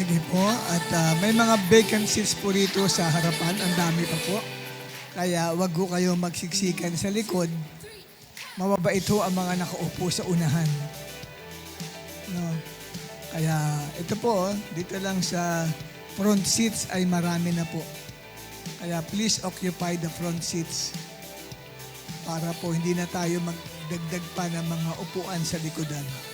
Sige po. At may mga vacant seats po rito sa harapan. Ang dami pa po. Kaya wag ho kayo magsiksikan sa likod. Mababait ho ang mga nakaupo sa unahan. No? Kaya ito po, dito lang sa front seats ay marami na po. Kaya please occupy the front seats para po hindi na tayo magdagdag pa ng mga upuan sa likodan.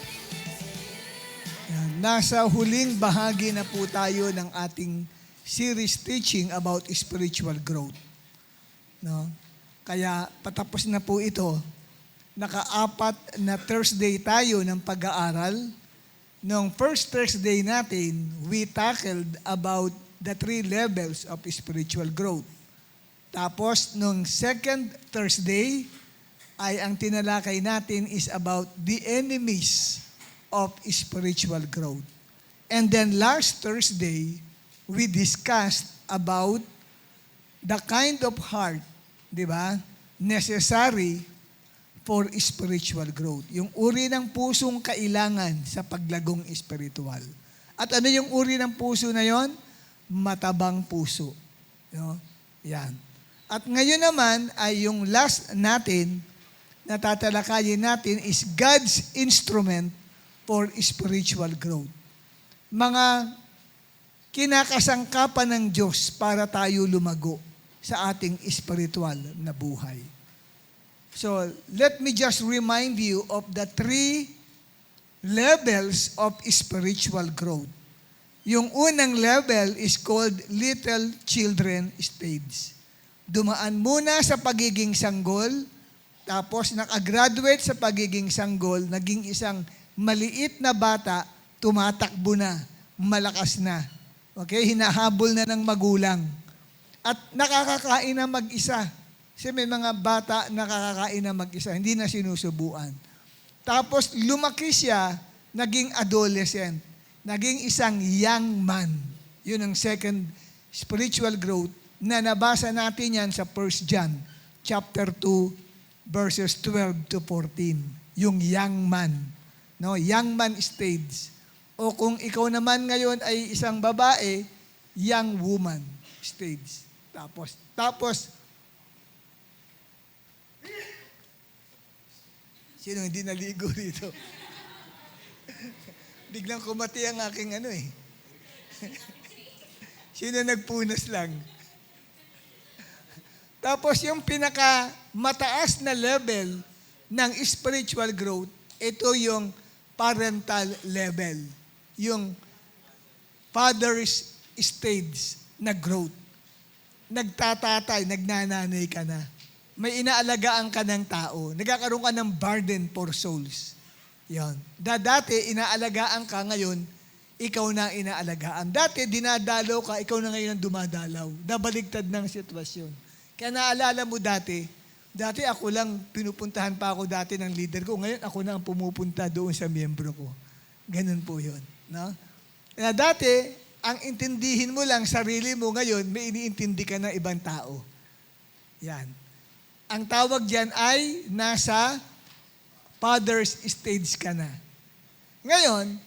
Yan. Nasa huling bahagi na po tayo ng ating series teaching about spiritual growth. No? Kaya patapos na po ito. Naka-4 na Thursday tayo ng pag-aaral. Noong first Thursday natin, we tackled about the 3 levels of spiritual growth. Tapos, noong second Thursday, ay ang tinalakay natin is about the enemies of spiritual growth. And then last Thursday, we discussed about the kind of heart, di ba, necessary for spiritual growth. Yung uri ng pusong kailangan sa paglagong espiritual. At ano yung uri ng puso na yon? Matabang puso. No? Yan. At ngayon naman ay yung last natin, na tatalakayin natin is God's instrument for spiritual growth. Mga kinakasangkapan ng Diyos para tayo lumago sa ating spiritual na buhay. So, let me just remind you of the 3 levels of spiritual growth. Yung unang level is called little children stage. Dumaan muna sa pagiging sanggol, tapos nakagraduate sa pagiging sanggol, naging isang maliit na bata, tumatakbo na, malakas na. Okay? Hinahabol na ng magulang. At nakakakain na mag-isa. Kasi may mga bata nakakakain na mag-isa, hindi na sinusubuan. Tapos lumaki siya, naging adolescent, naging isang young man. Yun ang second spiritual growth na nabasa natin yan sa 1 John chapter 2, verses 12 to 14. Yung young man. No? Young man stage. O kung ikaw naman ngayon ay isang babae, young woman stage. Tapos, sino hindi naligo dito? Biglang kumati ang aking Sino nagpunas lang? Tapos yung pinaka-mataas na level ng spiritual growth, ito yung parental level. Yung father's stage na growth. Nagtatatay, nagnananay ka na. May inaalagaan ka ng tao. Nagkakaroon ka ng burden for souls. Yan. Dati, inaalagaan ka, ngayon, ikaw na ang inaalagaan. Dati, dinadalaw ka, ikaw na ngayon ang dumadalaw. Nabaligtad ng sitwasyon. Kaya naalala mo dati ako lang, pinupuntahan pa ako dati ng leader ko. Ngayon, ako na ang pumupunta doon sa miyembro ko. Ganun po yun. No? Na dati, ang intindihin mo lang sarili mo, ngayon, may iniintindi ka ng ibang tao. Yan. Ang tawag dyan ay nasa father's stage ka na. Ngayon,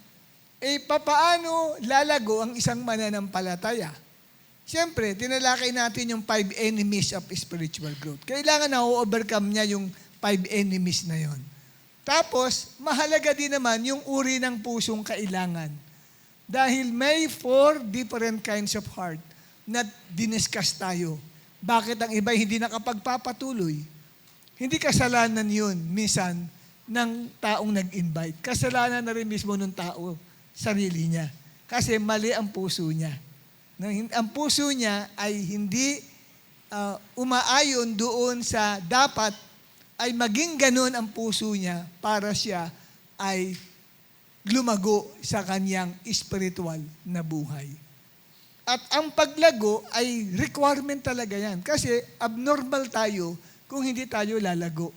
papaano lalago ang isang mananampalataya? Siyempre, tinalakay natin yung 5 enemies of spiritual growth. Kailangan na-overcome niya yung 5 enemies na yon. Tapos, mahalaga din naman yung uri ng pusong kailangan. Dahil may 4 different kinds of heart na diniscuss tayo. Bakit ang iba hindi nakapagpapatuloy? Hindi kasalanan yun, minsan, ng taong nag-invite. Kasalanan na rin mismo ng tao, sarili niya. Kasi mali ang puso niya. Ang puso niya ay hindi umaayon doon sa dapat ay maging ganun ang puso niya para siya ay lumago sa kanyang spiritual na buhay. At ang paglago ay requirement talaga yan. Kasi abnormal tayo kung hindi tayo lalago.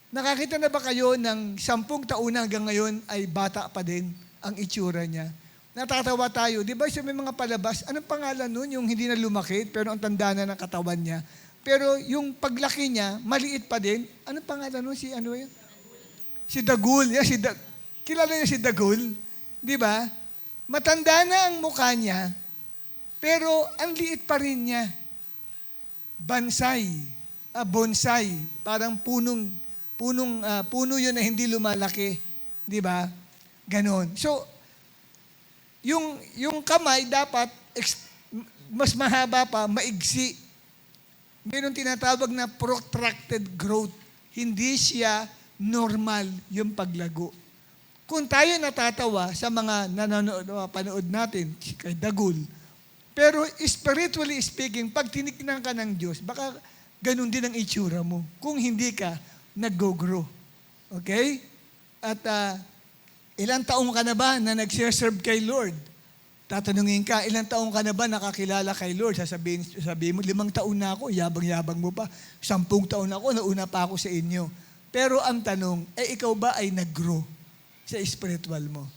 Nakakita na ba kayo ng 10 taon na hanggang ngayon ay bata pa din ang itsura niya? Natatawa tayo. Di ba sa may mga palabas, anong pangalan nun? Yung hindi na lumaki, pero ang tanda na ng katawan niya. Pero yung paglaki niya, maliit pa din. Anong pangalan nun? Si ano yun? Si Dagul. Yeah, kilala niya si Dagul. Di ba? Matanda na ang mukha niya, pero ang liit pa rin niya. Bonsai, parang puno yun na hindi lumalaki. Di ba? Ganon. So, yung kamay dapat mas mahaba pa, maigsi. Mayroon tinatawag na protracted growth. Hindi siya normal yung paglago. Kung tayo natatawa sa mga panood natin, kay Dagul, pero spiritually speaking, pag tinignan ka ng Diyos, baka ganun din ang itsura mo kung hindi ka nag-grow. Okay? At ilang taong ka na ba na nag-serve kay Lord? Tatanungin ka, ilang taong ka na ba nakakilala kay Lord? Sasabihin mo, 5 taon na ako, yabang-yabang mo pa. 10 taon na ako, nauna pa ako sa inyo. Pero ang tanong, ikaw ba ay nag-grow sa spiritual mo?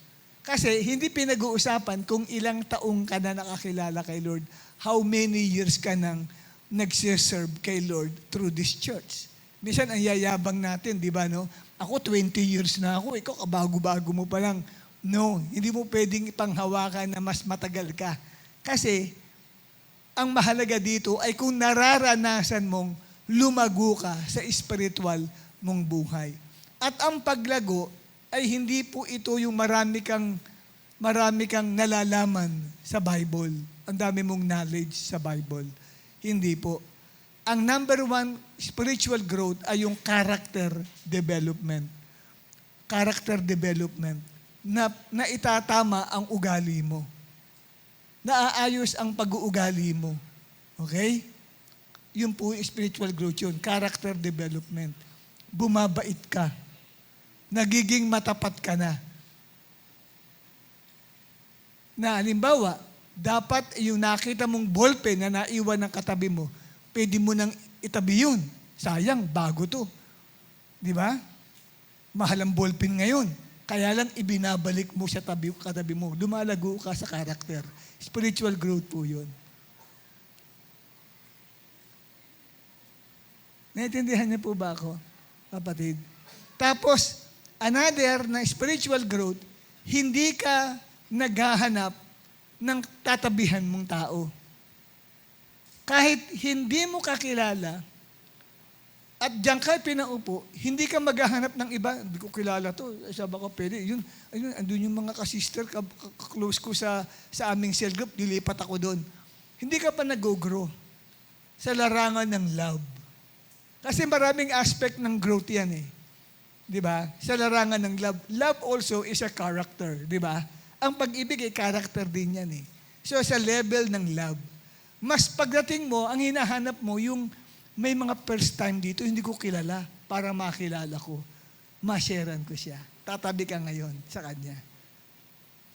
Kasi hindi pinag-uusapan kung ilang taong ka na nakakilala kay Lord, how many years ka nang nag-serve kay Lord through this church. Minsan ang yayabang natin, di ba, no? Ako 20 years na ako, ikaw kabago-bago mo pa lang. No, hindi mo pwedeng ipanghawakan na mas matagal ka. Kasi, ang mahalaga dito ay kung nararanasan mong lumago ka sa spiritual mong buhay. At ang paglago ay hindi po ito yung marami kang nalalaman sa Bible. Ang dami mong knowledge sa Bible. Hindi po. Ang number 1 spiritual growth ay yung character development. Character development. Na itatama ang ugali mo. Naaayos ang pag-uugali mo. Okay? Yun po yung spiritual growth yun. Character development. Bumabait ka. Nagiging matapat ka na. Na halimbawa, dapat yung nakita mong ballpen na naiwan ng katabi mo, pwede mo nang itabi yun. Sayang, bago to. Di ba? Mahal ang ballpen ngayon. Kaya lang ibinabalik mo sa katabi mo. Lumalago ka sa karakter. Spiritual growth po yun. Naintindihan niyo po ba ako, kapatid? Tapos, another na spiritual growth, hindi ka naghahanap ng tatabihan mong tao. Kahit hindi mo kakilala, at diyan ka pinaupo, hindi ka maghahanap ng iba. Hindi ko kilala to. Sabi ko, pwede. Andun yung mga kasister, close ko sa aming cell group, dilipat ako doon. Hindi ka pa nag-grow sa larangan ng love. Kasi maraming aspect ng growth yan eh. Di ba? Sa larangan ng love. Love also is a character. Di ba? Ang pag-ibig ay character din yan eh. So sa level ng love, mas pagdating mo, ang hinahanap mo, yung may mga first time dito, hindi ko kilala para makilala ko. Ma-sharean ko siya. Tatabi ka ngayon sa kanya.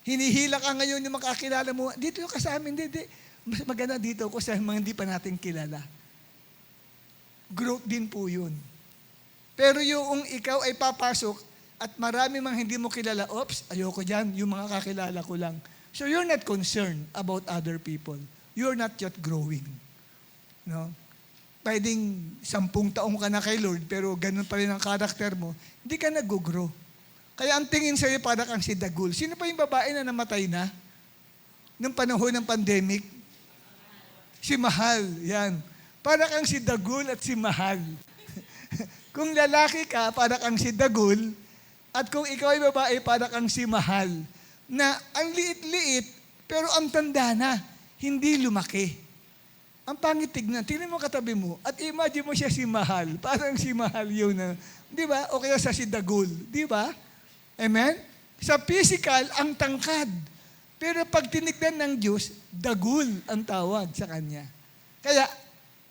Hinihila ka ngayon yung makakilala mo. Dito ka sa amin, hindi. Mas maganda dito ko sa mga hindi pa natin kilala. Growth din po yun. Pero yung ikaw ay papasok at marami mang hindi mo kilala, oops, ayoko dyan, yung mga kakilala ko lang. So you're not concerned about other people. You're not yet growing. No? Pwedeng 10 taong ka na kay Lord, pero ganun pa rin ang karakter mo, hindi ka nag-grow. Kaya ang tingin sa'yo para kang si Dagul. Sino pa yung babae na namatay na? Nung panahon ng pandemic? Si Mahal, yan. Para kang si Dagul at si Mahal. Kung lalaki ka, para kang si Dagul, at kung ikaw ay babae, para kang si Mahal. Na ang liit-liit, pero ang tanda na, hindi lumaki. Ang pangit tignan, tingnan mo katabi mo, at imagine mo siya si Mahal. Parang si Mahal yun na, di ba? O kaya sa si Dagul, di ba? Amen? Sa physical, ang tangkad. Pero pag tinignan ng Diyos, Dagul ang tawag sa Kanya. Kaya,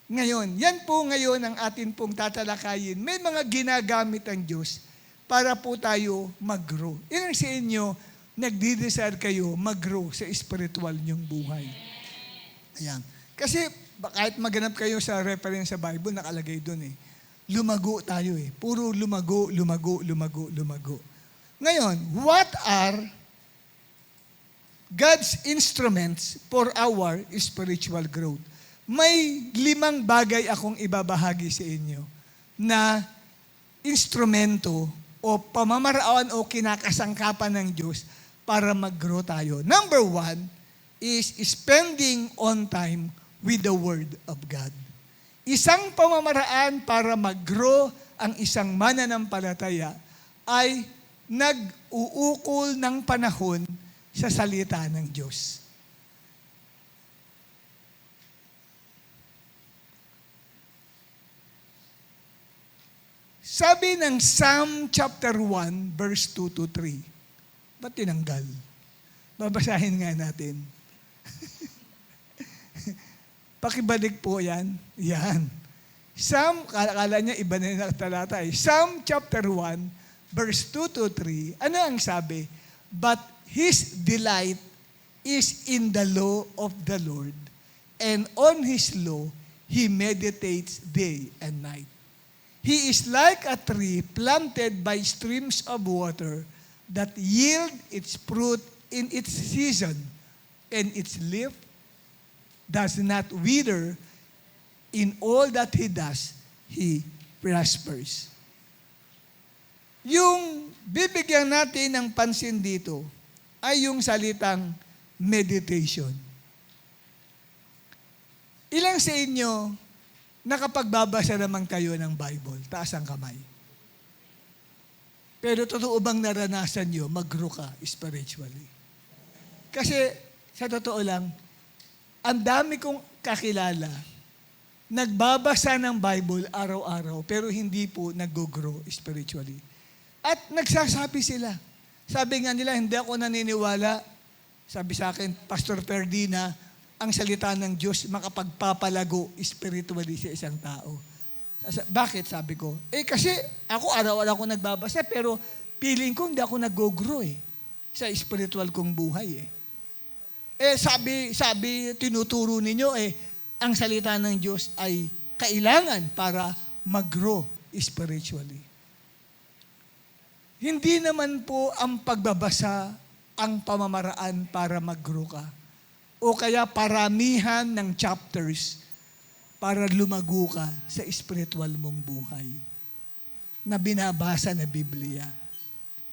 ngayon, yan po ngayon ang atin pong tatalakayin. May mga ginagamit ang Diyos para po tayo mag-grow. Ilan sa inyo, nagdi-desire kayo mag-grow sa spiritual niyong buhay? Ayan. Kasi, kahit maganap kayo sa reference sa Bible, nakalagay doon eh. Lumago tayo eh. Puro lumago, lumago, lumago, lumago. Ngayon, what are God's instruments for our spiritual growth? May 5 bagay akong ibabahagi sa inyo na instrumento o pamamaraan o kinakasangkapan ng Diyos para mag-grow tayo. Number 1 is spending on time with the Word of God. Isang pamamaraan para mag-grow ang isang mananampalataya ay nag-uukol ng panahon sa salita ng Diyos. Sabi ng Psalm chapter 1, verse 2 to 3. Ba't tinanggal? Babasahin nga natin. Pakibalik po yan. Yan. Psalm, kala niya iba na yung talata eh. Psalm chapter 1, verse 2 to 3. Ano ang sabi? But his delight is in the law of the Lord, and on his law he meditates day and night. He is like a tree planted by streams of water that yield its fruit in its season, and its leaf does not wither. In all that he does, he prospers. Yung bibigyan natin ng pansin dito ay yung salitang meditation. Ilang sa inyo nakapagbabasa naman kayo ng Bible? Taas ang kamay. Pero totoo bang naranasan nyo mag-grow ka spiritually? Kasi sa totoo lang, ang dami kong kakilala, nagbabasa ng Bible araw-araw, pero hindi po nag-grow spiritually. At nagsasabi sila. Sabi nga nila, hindi ako naniniwala. Sabi sa akin, Pastor Ferdina, ang salita ng Diyos makapagpapalago spiritually sa isang tao. Bakit? Sabi ko. Kasi ako araw-araw ako nagbabasa, pero feeling ko hindi ako nag-grow sa spiritual kong buhay sabi, tinuturo ninyo ang salita ng Diyos ay kailangan para mag-grow spiritually. Hindi naman po ang pagbabasa ang pamamaraan para mag-grow ka. O kaya paramihan ng chapters para lumago ka sa spiritual mong buhay na binabasa na Biblia.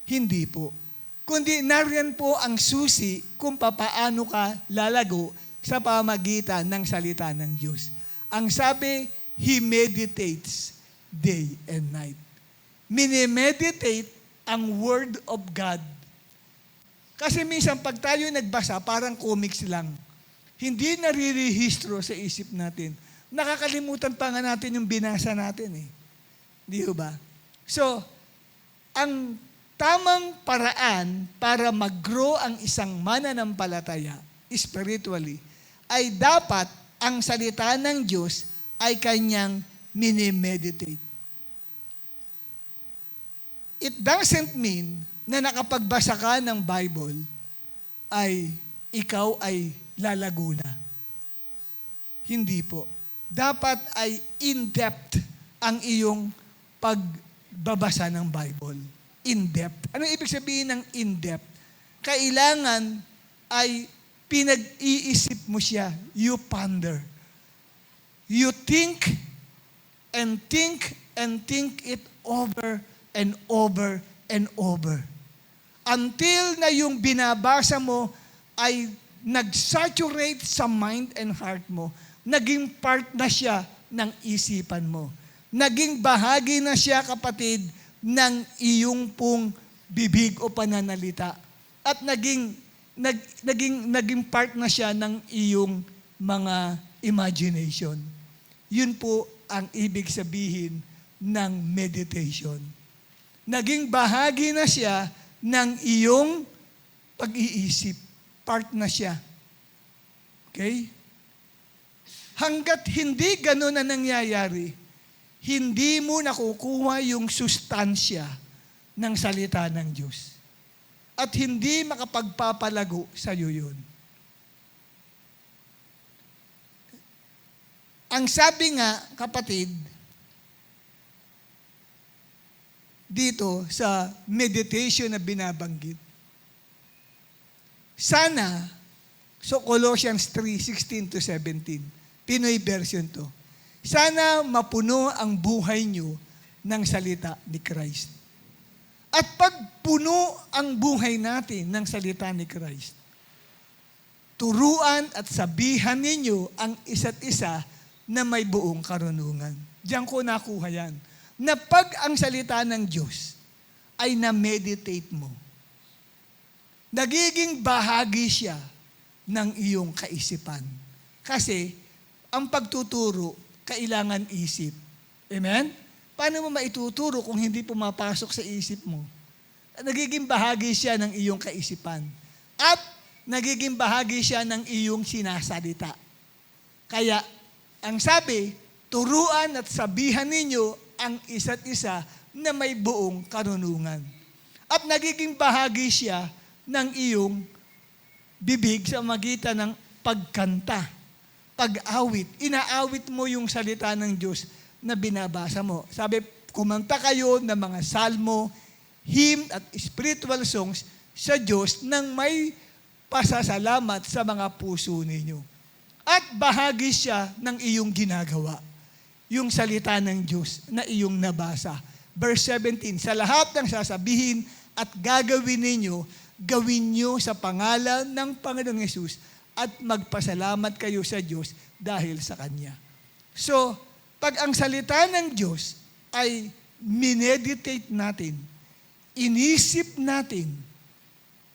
Hindi po. Kundi nariyan po ang susi kung papaano ka lalago sa pamagitan ng salita ng Diyos. Ang sabi, He meditates day and night. Minimeditate ang Word of God. Kasi minsan pag tayo nagbasa, parang comics lang. Hindi narirehistro sa isip natin. Nakakalimutan pa nga natin yung binasa natin Di ba? So, ang tamang paraan para mag-grow ang isang mananampalataya spiritually ay dapat ang salita ng Diyos ay kanyang minimeditate. It doesn't mean na nakapagbasa ka ng Bible ay ikaw ay lalago na. Hindi po. Dapat ay in-depth ang iyong pagbabasa ng Bible. In-depth. Ano ibig sabihin ng in-depth? Kailangan ay pinag-iisip mo siya. You ponder. You think and think and think it over and over and over. Until na yung binabasa mo ay nag-saturate sa mind and heart mo. Naging part na siya ng isipan mo. Naging bahagi na siya, kapatid, ng iyong pong bibig o pananalita. At naging part na siya ng iyong mga imagination. Yun po ang ibig sabihin ng meditation. Naging bahagi na siya ng iyong pag-iisip. Part na siya. Okay? Hanggat hindi ganun na nangyayari, hindi mo nakukuha yung sustansya ng salita ng Diyos. At hindi makapagpapalago sa iyo yun. Ang sabi nga, kapatid, dito sa meditation na binabanggit, sana, so Colossians 3:16-17, Pinoy version to, sana mapuno ang buhay nyo ng salita ni Christ. At pag puno ang buhay natin ng salita ni Christ, turuan at sabihan ninyo ang isa't isa na may buong karunungan. Diyan ko nakuha yan. Na pag ang salita ng Diyos ay na-meditate mo, nagiging bahagi siya ng iyong kaisipan. Kasi ang pagtuturo, kailangan isip. Amen? Paano mo maituturo kung hindi pumapasok sa isip mo? Nagiging bahagi siya ng iyong kaisipan. At nagiging bahagi siya ng iyong sinasalita. Kaya, ang sabi, turuan at sabihan ninyo ang isa't isa na may buong karunungan. At nagiging bahagi siya ng iyong bibig sa magitan ng pagkanta, pag-awit. Inaawit mo yung salita ng Diyos na binabasa mo. Sabi, kumanta kayo ng mga salmo, hymn at spiritual songs sa Diyos nang may pasasalamat sa mga puso ninyo. At bahagi siya ng iyong ginagawa. Yung salita ng Diyos na iyong nabasa. Verse 17, sa lahat ng sasabihin at gagawin ninyo, gawin nyo sa pangalan ng Panginoong Hesus at magpasalamat kayo sa Diyos dahil sa Kanya. So, pag ang salita ng Diyos ay mineditate natin, inisip natin,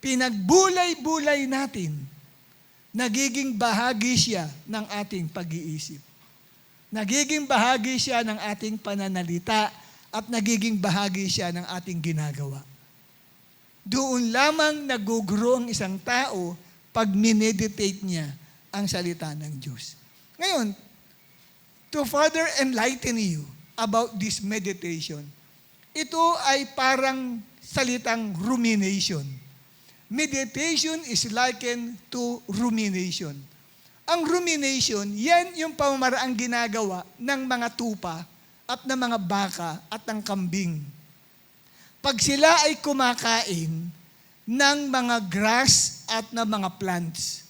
pinagbulay-bulay natin, nagiging bahagi siya ng ating pag-iisip. Nagiging bahagi siya ng ating pananalita at nagiging bahagi siya ng ating ginagawa. Doon lamang nag-grow ang isang tao pag mineditate niya ang salita ng Diyos. Ngayon, to further enlighten you about this meditation, ito ay parang salitang rumination. Meditation is likened to rumination. Ang rumination, yan yung pamamaraang ginagawa ng mga tupa at ng mga baka at ng kambing. Pag sila ay kumakain ng mga grass at ng mga plants.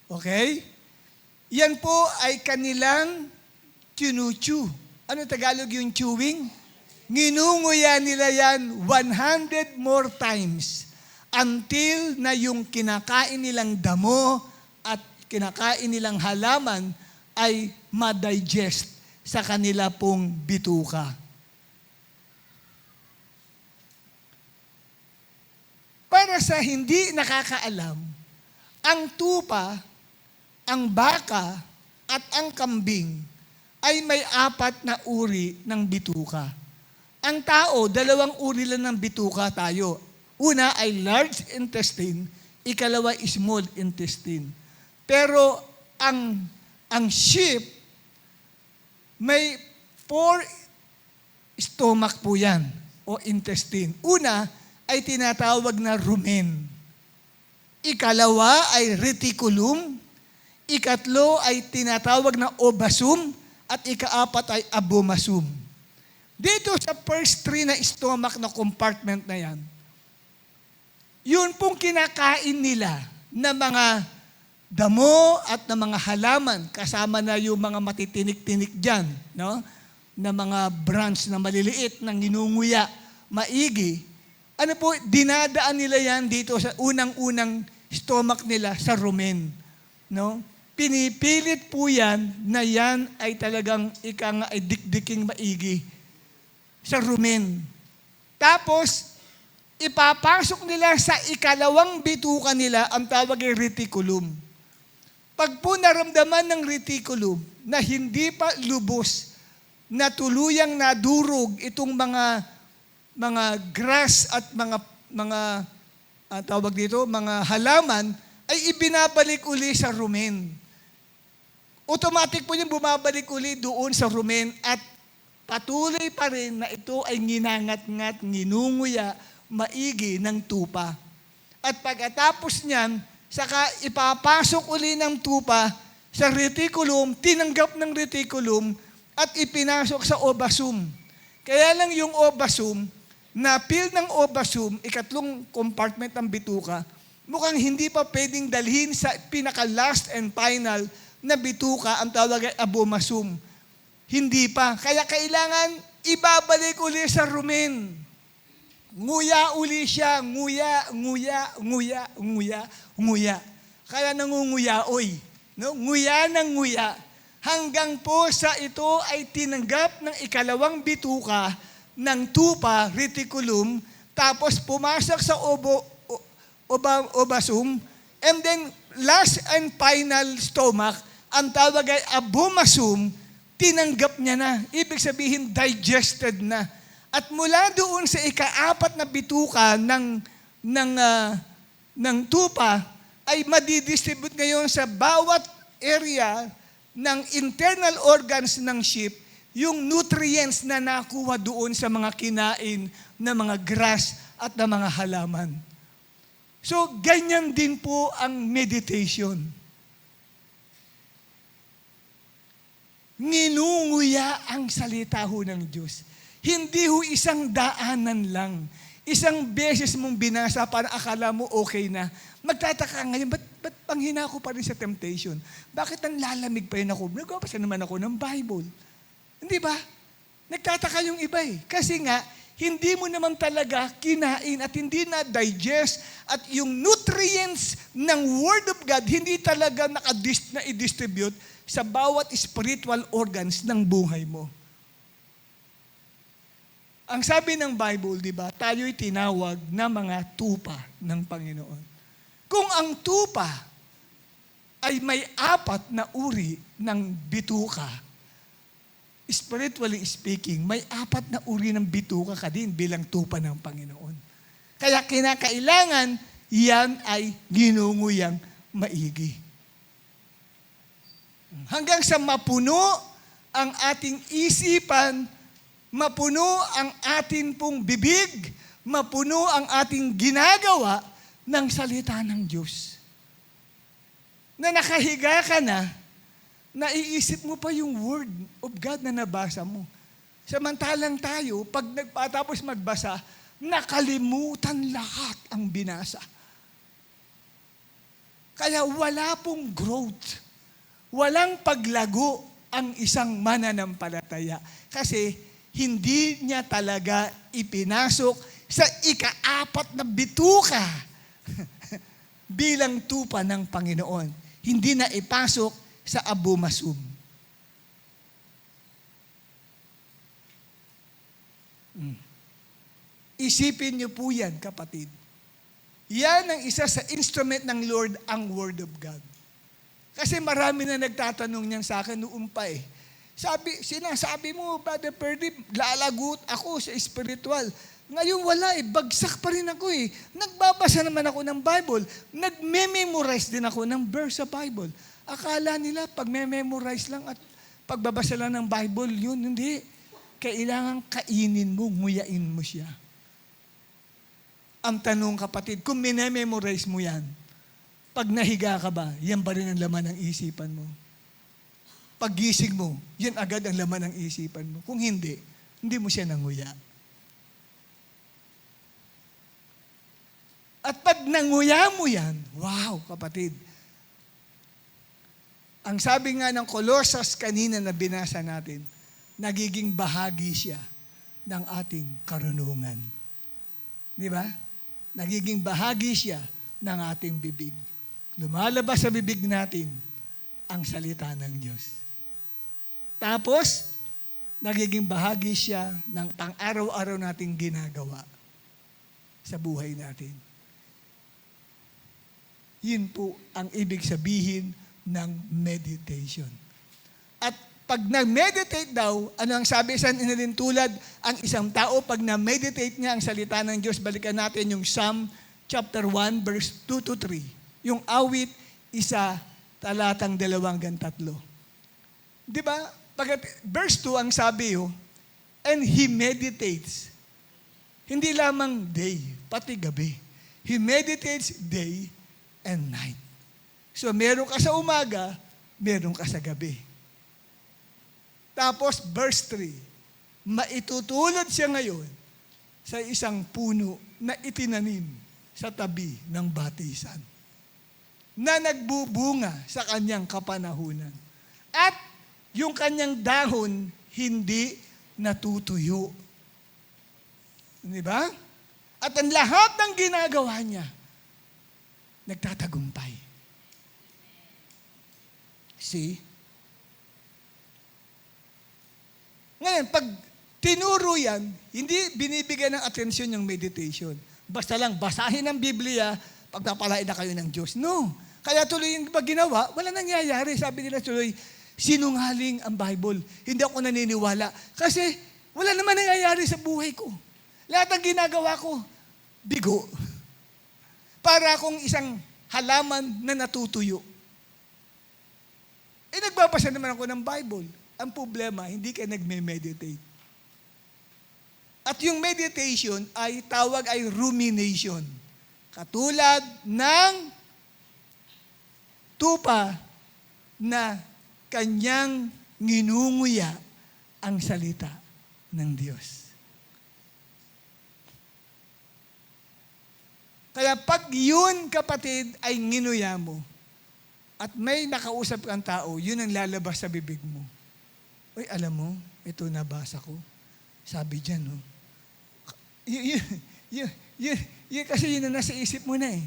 Okay? Yan po ay kanilang tinuchew. Ano Tagalog yung chewing? Nginunguya nila yan 100 more times until na yung kinakain nilang damo at kinakain nilang halaman ay ma-digest sa kanila pong bituka. Para sa hindi nakakaalam, ang tupa, ang baka, at ang kambing ay may 4 na uri ng bituka. Ang tao, 2 uri lang ng bituka tayo. Una ay large intestine, ikalawa small intestine. Pero ang sheep, may 4 stomach po yan, o intestine. Una ay tinatawag na rumen. Ikalawa ay reticulum. Ikatlo ay tinatawag na obasum. At ika-4 ay abomasum. Dito sa first 3 na stomach na compartment na yan, yun pong kinakain nila na mga damo at na mga halaman, kasama na yung mga matitinik-tinik dyan, no? Na mga branch na maliliit, na ginunguya, maigi. Ano po, dinadaan nila yan dito sa unang-unang stomach nila sa rumen. No? Pinipilit po yan na yan ay talagang ay dikdiking maigi sa rumen. Tapos, ipapasok nila sa ikalawang bituka nila, ang tawag ay reticulum. Pag po naramdaman ng reticulum na hindi pa lubos, na tuluyang nadurog itong mga grass at mga halaman, ay ibinabalik uli sa rumen. Automatic po yung bumabalik uli doon sa rumen at patuloy pa rin na ito ay nginangat-ngat, nginunguya, maigi ng tupa. At pagkatapos niyan, saka ipapasok uli ng tupa sa reticulum, tinanggap ng reticulum, at ipinasok sa obasum. Kaya lang yung obasum, na-fill ng obasum, ikatlong compartment ng bituka, mukhang hindi pa pwedeng dalhin sa pinaka-last and final na bituka, ang tawag ay abomasum. Hindi pa. Kaya kailangan ibabalik uli sa rumen. Nguya uli siya, nguya, nguya, nguya, nguya, nguya. Kaya nangunguyaoy. No? Nguya ng nguya. Hanggang po sa ito ay tinanggap ng ikalawang bituka ng tupa, reticulum, tapos pumasok sa obasum, and then last and final stomach, ang tawag ay abomasum, tinanggap niya na. Ibig sabihin, digested na. At mula doon sa ika-4 na bituka ng tupa, ay madidistribute ngayon sa bawat area ng internal organs ng sheep, yung nutrients na nakuha doon sa mga kinain na mga grass at na mga halaman. So, ganyan din po ang meditation. Nginunguya ang salita ho ng Diyos. Hindi ho isang daanan lang. Isang beses mong binasa para akala mo okay na. Magtataka ngayon, ba't panghina ko pa rin sa temptation? Bakit ang lalamig pa rin ako? Nagbabasa naman ako ng Bible. Hindi ba? Nagtataka yung iba eh. Kasi nga, hindi mo naman talaga kinain at hindi na digest at yung nutrients ng Word of God hindi talaga i-distribute sa bawat spiritual organs ng buhay mo. Ang sabi ng Bible, di ba, tayo'y tinawag na mga tupa ng Panginoon. Kung ang tupa ay may 4 na uri ng bituka, spiritually speaking, may 4 na uri ng bituka ka din bilang tupa ng Panginoon. Kaya kinakailangan, yan ay ginunguyang maigi. Hanggang sa mapuno ang ating isipan, mapuno ang ating pong bibig, mapuno ang ating ginagawa ng salita ng Diyos. Na nakahiga ka na, naiisip mo pa yung Word of God na nabasa mo. Samantalang tayo, pag nagpatapos magbasa, nakalimutan lahat ang binasa. Kaya wala pong growth. Walang paglago ang isang mananampalataya. Kasi hindi niya talaga ipinasok sa ika-4 na bituka bilang tupa ng Panginoon. Hindi na ipasok sa abomasum. Isipin niyo po yan, kapatid. Yan ang isa sa instrument ng Lord, ang Word of God. Kasi marami na nagtatanong niyan sa akin noon pa eh. Sinasabi mo, Brother Perdy, lalagot ako sa spiritual. Ngayon wala eh, bagsak pa rin ako eh. Nagbabasa naman ako ng Bible. Nagme-memorize din ako ng verse sa Bible. Akala nila pag memorize lang at pagbabasa lang ng Bible, yun, hindi. Kailangan kainin mo, nguyain mo siya. Ang tanong, kapatid, kung memorize mo yan, pag nahiga ka ba, yan ba rin ang laman ng isipan mo? Pag gising mo, yan agad ang laman ng isipan mo. Kung hindi, hindi mo siya nanguya. At pag nanguya mo yan, wow, kapatid. Ang sabi nga ng Colossus kanina na binasa natin, nagiging bahagi siya ng ating karunungan. Di ba? Nagiging bahagi siya ng ating bibig. Lumalabas sa bibig natin ang salita ng Diyos. Tapos, nagiging bahagi siya ng pang-araw-araw nating ginagawa sa buhay natin. Yun po ang ibig sabihin ng meditation. At pag nag-meditate daw, ano ang sabi sa inilintulad, ang isang tao, pag na-meditate niya ang salita ng Diyos, balikan natin yung Psalm chapter 1, verse 2-3. Yung awit, 1, talatang 2-3. Di ba? Verse 2 ang sabi, and he meditates. Hindi lamang day, pati gabi. He meditates day and night. So, meron ka sa umaga, meron ka sa gabi. Tapos, verse 3, maitutulad siya ngayon sa isang puno na itinanim sa tabi ng batisan, na nagbubunga sa kanyang kapanahunan. At yung kanyang dahon hindi natutuyo. Di ba? At ang lahat ng ginagawa niya, nagtatagumpay. See? Ngayon, pag tinuro yan, hindi binibigyan ng atensyon yung meditation. Basta lang basahin ang Biblia, pagpapalain na kayo ng Diyos. No. Kaya tuloy yung pag ginawa, wala nangyayari. Sabi nila tuloy, sinungaling ang Bible. Hindi ako naniniwala. Kasi wala naman nangyayari sa buhay ko. Lahat ng ginagawa ko, bigo. Para akong isang halaman na natutuyo. Nagbabasa naman ako ng Bible. Ang problema, hindi ka nagme-meditate. At yung meditation ay tawag ay rumination. Katulad ng tupa na kanyang nginunguya ang salita ng Diyos. Kaya pag yun, kapatid, ay nginuya mo, at may nakausap kang tao, yun ang lalabas sa bibig mo. Uy, alam mo, ito nabasa ko. Sabi dyan, no? Kasi yun na nasa isip mo na eh.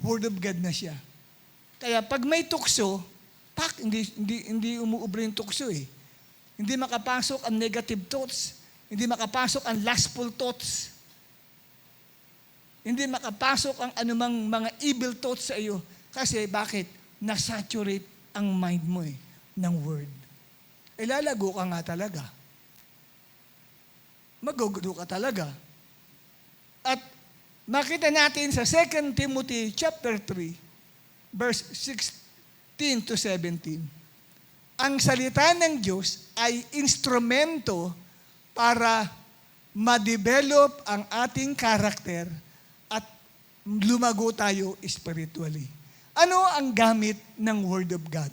Word of God na siya. Kaya pag may tukso, hindi umuubra yung tukso eh. Hindi makapasok ang negative thoughts. Hindi makapasok ang lustful thoughts. Hindi makapasok ang anumang mga evil thoughts sa iyo. Kasi bakit? Nasaturate ang mind mo eh, ng word. Lalago ka nga talaga. Magugulo ka talaga. At makita natin sa 2 Timothy chapter 3, verse 16 to 17. Ang salita ng Diyos ay instrumento para ma-develop ang ating karakter at lumago tayo spiritually. Ano ang gamit ng Word of God?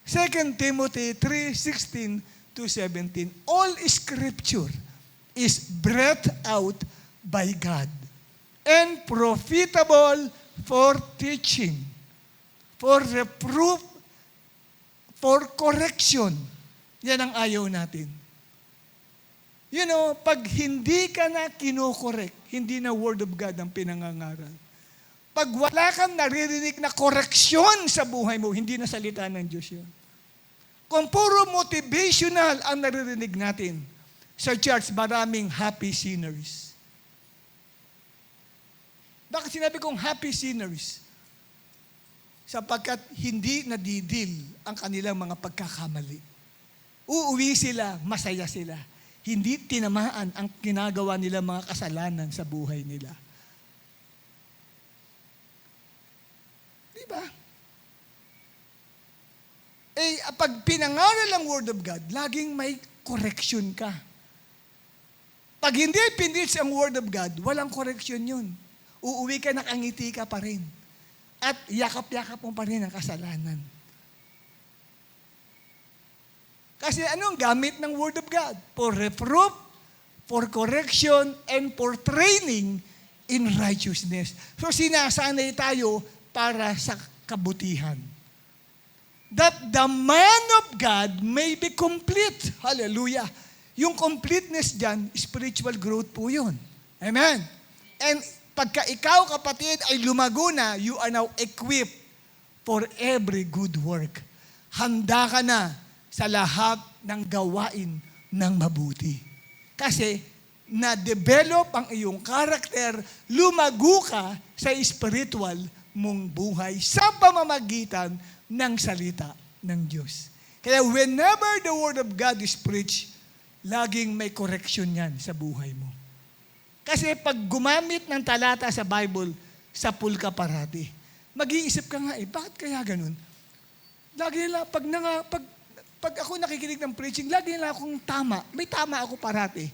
2 Timothy 3:16 to 17. All Scripture is breathed out by God and profitable for teaching, for reproof, for correction. Yan ang ayaw natin. You know, pag hindi ka na kinokorek, hindi na Word of God ang pinangangaral. Pag wala kang naririnig na koreksyon sa buhay mo, hindi na salita ng Diyos yun. Kung puro motivational ang naririnig natin, sa church, maraming happy sinners. Bakit sinabi kong happy sinners? Sapagkat hindi nadidil ang kanilang mga pagkakamali. Uuwi sila, masaya sila. Hindi tinamaan ang ginagawa nila mga kasalanan sa buhay nila. Diba? Pag pinangaral ang Word of God, laging may correction ka. Pag hindi pinits ang Word of God, walang correction yun. Uuwi ka, nakangiti ka pa rin. At yakap-yakap mo pa rin ang kasalanan. Kasi anong gamit ng Word of God? For reproof, for correction, and for training in righteousness. So sinasanay tayo para sa kabutihan. That the man of God may be complete. Hallelujah. Yung completeness dyan, spiritual growth po yun. Amen. And pagka ikaw, kapatid, ay lumago na, you are now equipped for every good work. Handa ka na sa lahat ng gawain ng mabuti. Kasi na-develop ang iyong karakter, lumago ka sa spiritual mong buhay sa pamamagitan ng salita ng Diyos. Kaya whenever the Word of God is preached, laging may correction yan sa buhay mo. Kasi pag gumamit ng talata sa Bible, sapul ka parati. Mag-iisip ka nga bakit kaya ganun? Lagi nila, pag ako nakikinig ng preaching, lagi nila akong tama. May tama ako parati.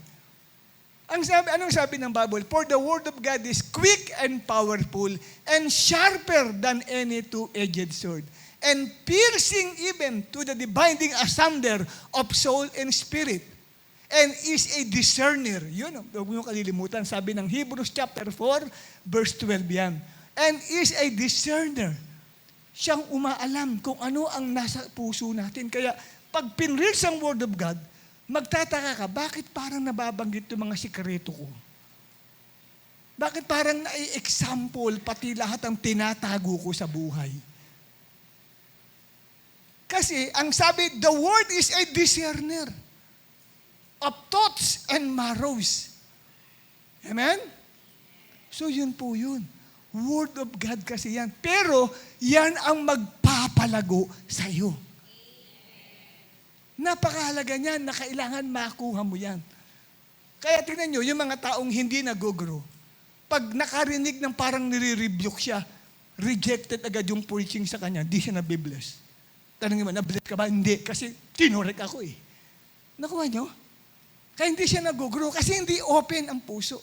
Anong sabi ng Bible? For the Word of God is quick and powerful and sharper than any two-edged sword, and piercing even to the dividing asunder of soul and spirit, and is a discerner. Yun, huwag mo kalilimutan. Sabi ng Hebrews chapter 4, verse 12 yan. And is a discerner. Siyang umaalam kung ano ang nasa puso natin. Kaya pag pinreach ang Word of God, magtataka ka, bakit parang nababanggit yung mga sikreto ko? Bakit parang nai-example pati lahat ang tinatago ko sa buhay? Kasi ang sabi, the word is a discerner of thoughts and marrows. Amen? So yun po yun. Word of God kasi yan. Pero yan ang magpapalago sa iyo. Napakahalaga niyan na kailangan makuha mo yan. Kaya tingnan nyo, yung mga taong hindi nag-grow, pag nakarinig ng parang nire-rebuke siya, rejected agad yung preaching sa kanya, di siya nabibless. Tanongin mo, nabless ka ba? Hindi, kasi tinurek ako eh. Nakuha nyo? Kaya hindi siya nag-grow kasi hindi open ang puso.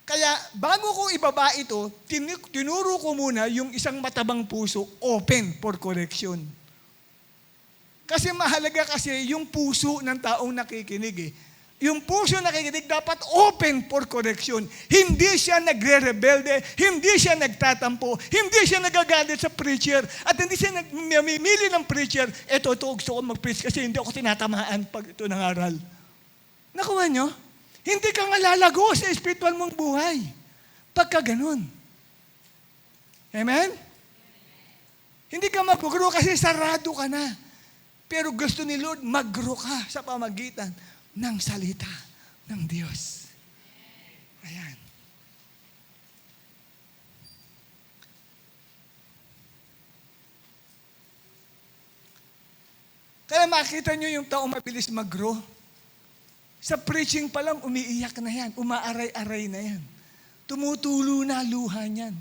Kaya bago ko ibaba ito, tinuro ko muna yung isang matabang puso, open for correction. Kasi mahalaga kasi yung puso ng taong nakikinig eh. Yung puso nakikinig dapat open for correction. Hindi siya nagre-rebelde, hindi siya nagtatampo, hindi siya nagagalit sa preacher, at hindi siya namimili ng preacher, ito gusto ko mag-preach kasi hindi ako tinatamaan pag ito nangaral. Nakuha nyo? Hindi ka nga lalago sa spiritual mong buhay. Pagka ganun. Amen? Hindi ka mag-grow kasi sarado ka na. Pero gusto ni Lord, mag-grow ka sa pamagitan ng salita ng Diyos. Ayan. Kaya makita nyo yung taong mabilis mag-grow. Sa preaching pa lang, umiiyak na yan. Umaaray-aray na yan. Tumutulo na luha niyan.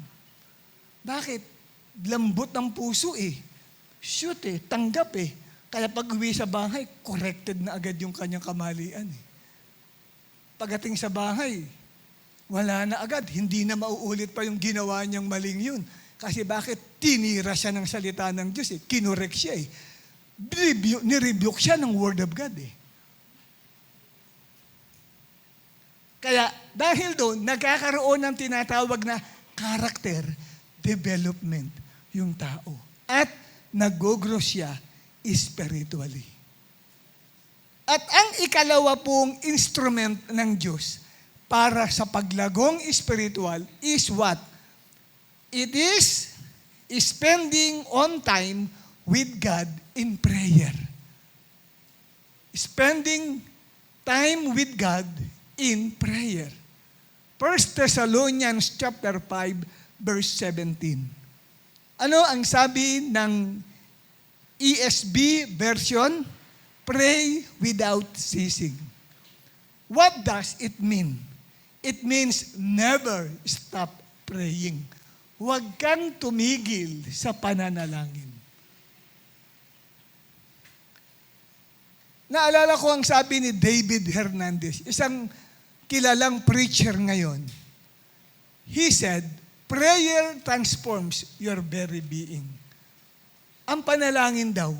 Bakit? Lambot ng puso eh. Shoot eh. Tanggap eh. Kaya pag uwi sa bahay, corrected na agad yung kanyang kamalian eh. Pagdating sa bahay, wala na agad. Hindi na mauulit pa yung ginawa niyang maling yun. Kasi bakit? Tinira siya ng salita ng Diyos eh. Kinorek siya eh. Nirebuke siya ng Word of God eh. Kaya dahil doon, nagkakaroon ng tinatawag na character development yung tao. At nag-grow siya spiritually. At ang ikalawa pong instrument ng Diyos para sa paglagong spiritual is what? It is spending on time with God in prayer. Spending time with God in prayer. 1 Thessalonians chapter 5, verse 17. Ano ang sabi ng ESV version? Pray without ceasing. What does it mean? It means never stop praying. Huwag kang tumigil sa pananalangin. Naalala ko ang sabi ni David Hernandez, isang kilalang preacher ngayon. He said, prayer transforms your very being. Ang panalangin daw,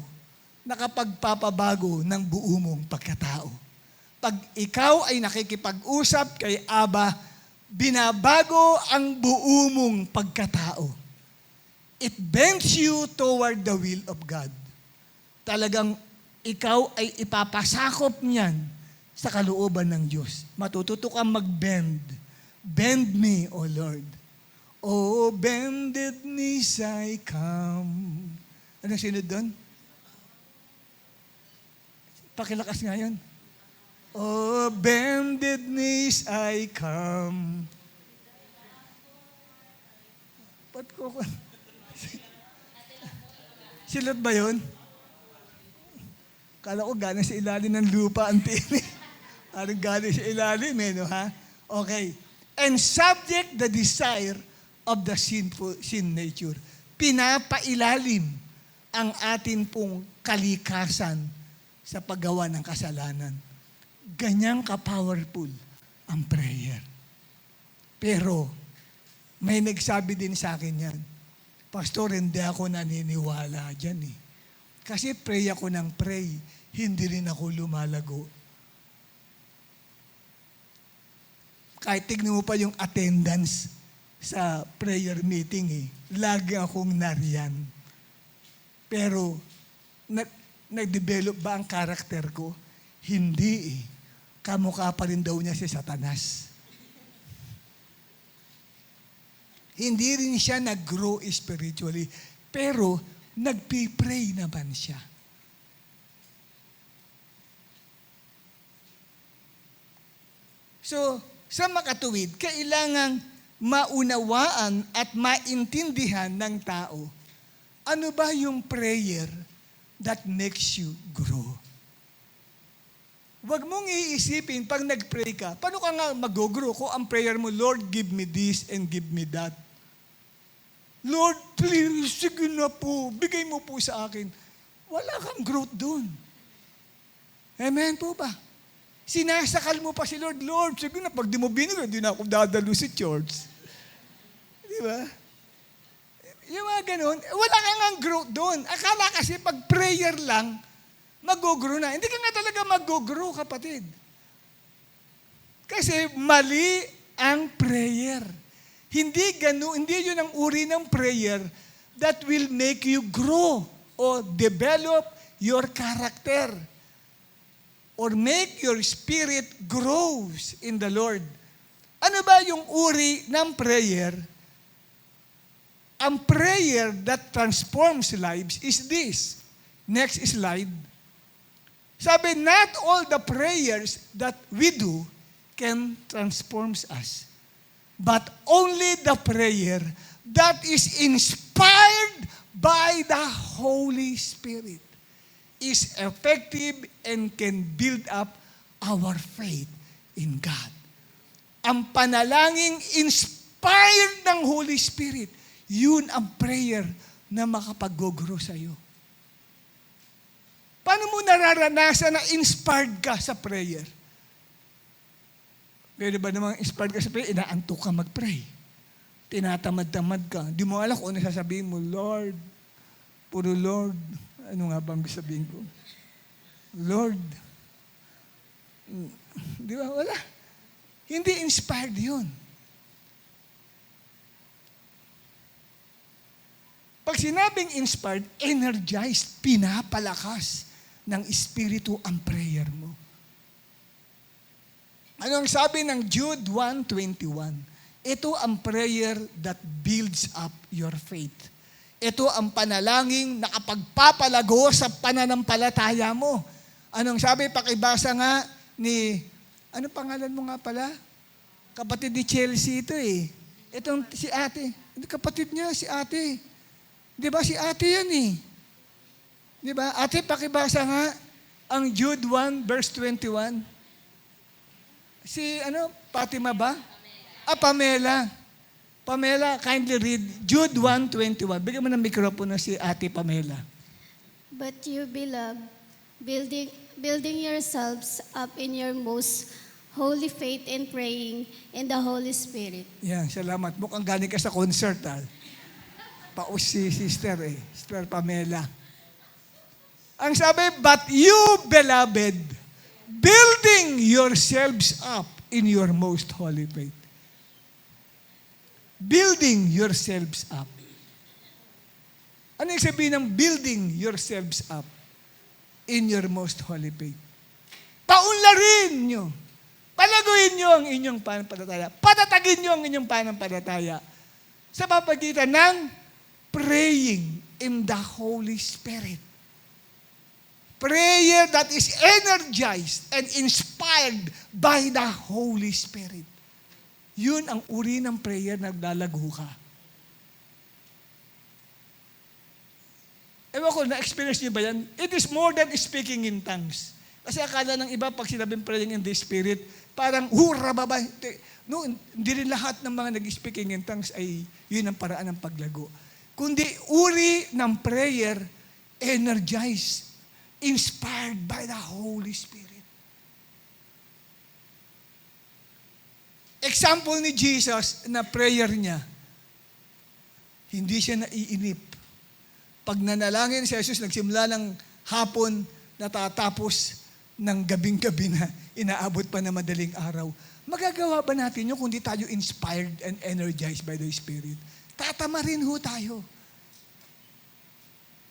nakapagpapabago ng buo mong pagkatao. Pag ikaw ay nakikipag-usap kay Aba, binabago ang buo mong pagkatao. It bends you toward the will of God. Talagang ikaw ay ipapasakop niyan sa kalooban ng Diyos. Matututo kang mag-bend. Bend me, O Lord. O bended knees I come. Anong sinod doon? Pakilakas nga yun. O bended knees I come. Ba't ko? Silot ba yun? Kala ko galing sa ilalim ng lupa ang tinig. Anong galing sa ilalim eh, no ha? Okay. And subject the desire of the sin nature. Pinapailalim ang atin pong kalikasan sa paggawa ng kasalanan. Ganyang ka-powerful ang prayer. Pero, may nagsabi din sa akin yan, Pastor, hindi ako naniniwala dyan eh. Kasi pray ako ng pray, hindi rin ako lumalago. Kahit tignan mo pa yung attendance sa prayer meeting eh, lagi akong nariyan. Pero, nag-develop ba ang karakter ko? Hindi eh. Kamukha pa rin daw niya si Satanas. Hindi rin siya nag-grow spiritually. Pero, nagpipray naman siya. So, sa makatuwid, kailangang maunawaan at maintindihan ng tao, ano ba yung prayer that makes you grow? Huwag mong iisipin, pag nag-pray ka, paano ka nga mag-grow kung ang prayer mo, Lord, give me this and give me that. Lord, please, sige na po, bigay mo po sa akin. Wala kang growth doon. Amen po ba? Sinasakal mo pa si Lord, Lord, sige na, pag di mo binigay, di na ako dadalo si church. Di ba? Yung mga ganun, wala kang growth doon. Akala kasi pag prayer lang, mag-grow na. Hindi ka nga talaga mag-grow, kapatid. Kasi mali ang prayer. Hindi yun ang uri ng prayer that will make you grow or develop your character or make your spirit grows in the Lord. Ano ba yung uri ng prayer? Ang prayer that transforms lives is this. Next slide. Sabi, not all the prayers that we do can transform us, but only the prayer that is inspired by the Holy Spirit is effective and can build up our faith in God. Ang panalangin inspired ng Holy Spirit, yun ang prayer na makapag-grow sa iyo. Paano mo nararanasan na inspired ka sa prayer? Pwede ba namang inspired ka sa prayer? Inaantok ka mag-pray. Tinatamad-tamad ka. Di mo alam kung ano sasabihin mo, Lord, puro Lord. Ano nga ba ang sabihin ko? Lord. Di ba? Wala. Hindi inspired yun. Pag sinabing inspired, energized, pinapalakas ng Espiritu ang prayer mo. Anong sabi ng Jude 1:21? Ito ang prayer that builds up your faith. Ito ang panalangin na kapagpapalago sa pananampalataya mo. Anong sabi? Pakibasa nga ni, ano pangalan mo nga pala? Kapatid ni Chelsea ito eh. Itong si ate. Kapatid niya, si ate. Di ba si ate yan eh? Di ba? Ate, pakibasa nga ang Jude 1 verse 21. Si Fatima ba? Pamela. Pamela, kindly read Jude 1:21. Bigyan mo ng mikropono na si Ate Pamela. But you, beloved, building yourselves up in your most holy faith and praying in the Holy Spirit. Yan, salamat. Mukhang galing ka sa concert, ha? Paus si sister, Sister Pamela. Ang sabi, but you, beloved, building yourselves up in your most holy faith. Building yourselves up. Ano yung sabihin ng building yourselves up in your most holy faith? Paunlarin nyo. Palaguin nyo ang inyong pananampalataya. Patatagin nyo ang inyong pananampalataya sa papagitan ng praying in the Holy Spirit. Prayer that is energized and inspired by the Holy Spirit. Yun ang uri ng prayer na naglalago ka. Ewan ko, na-experience niyo ba yan? It is more than speaking in tongues. Kasi akala ng iba, pag sinabing praying in the Spirit, parang, hurra, babay. No, hindi rin lahat ng mga nag-speaking in tongues ay yun ang paraan ng paglago. Kundi uri ng prayer, energized, inspired by the Holy Spirit. Example ni Jesus na prayer niya, hindi siya naiinip. Pag nanalangin si Jesus, nagsimula ng hapon, natatapos ng gabing-gabi na inaabot pa na madaling araw. Magagawa ba natin yun kung di tayo inspired and energized by the Spirit? Tatama rin ho tayo.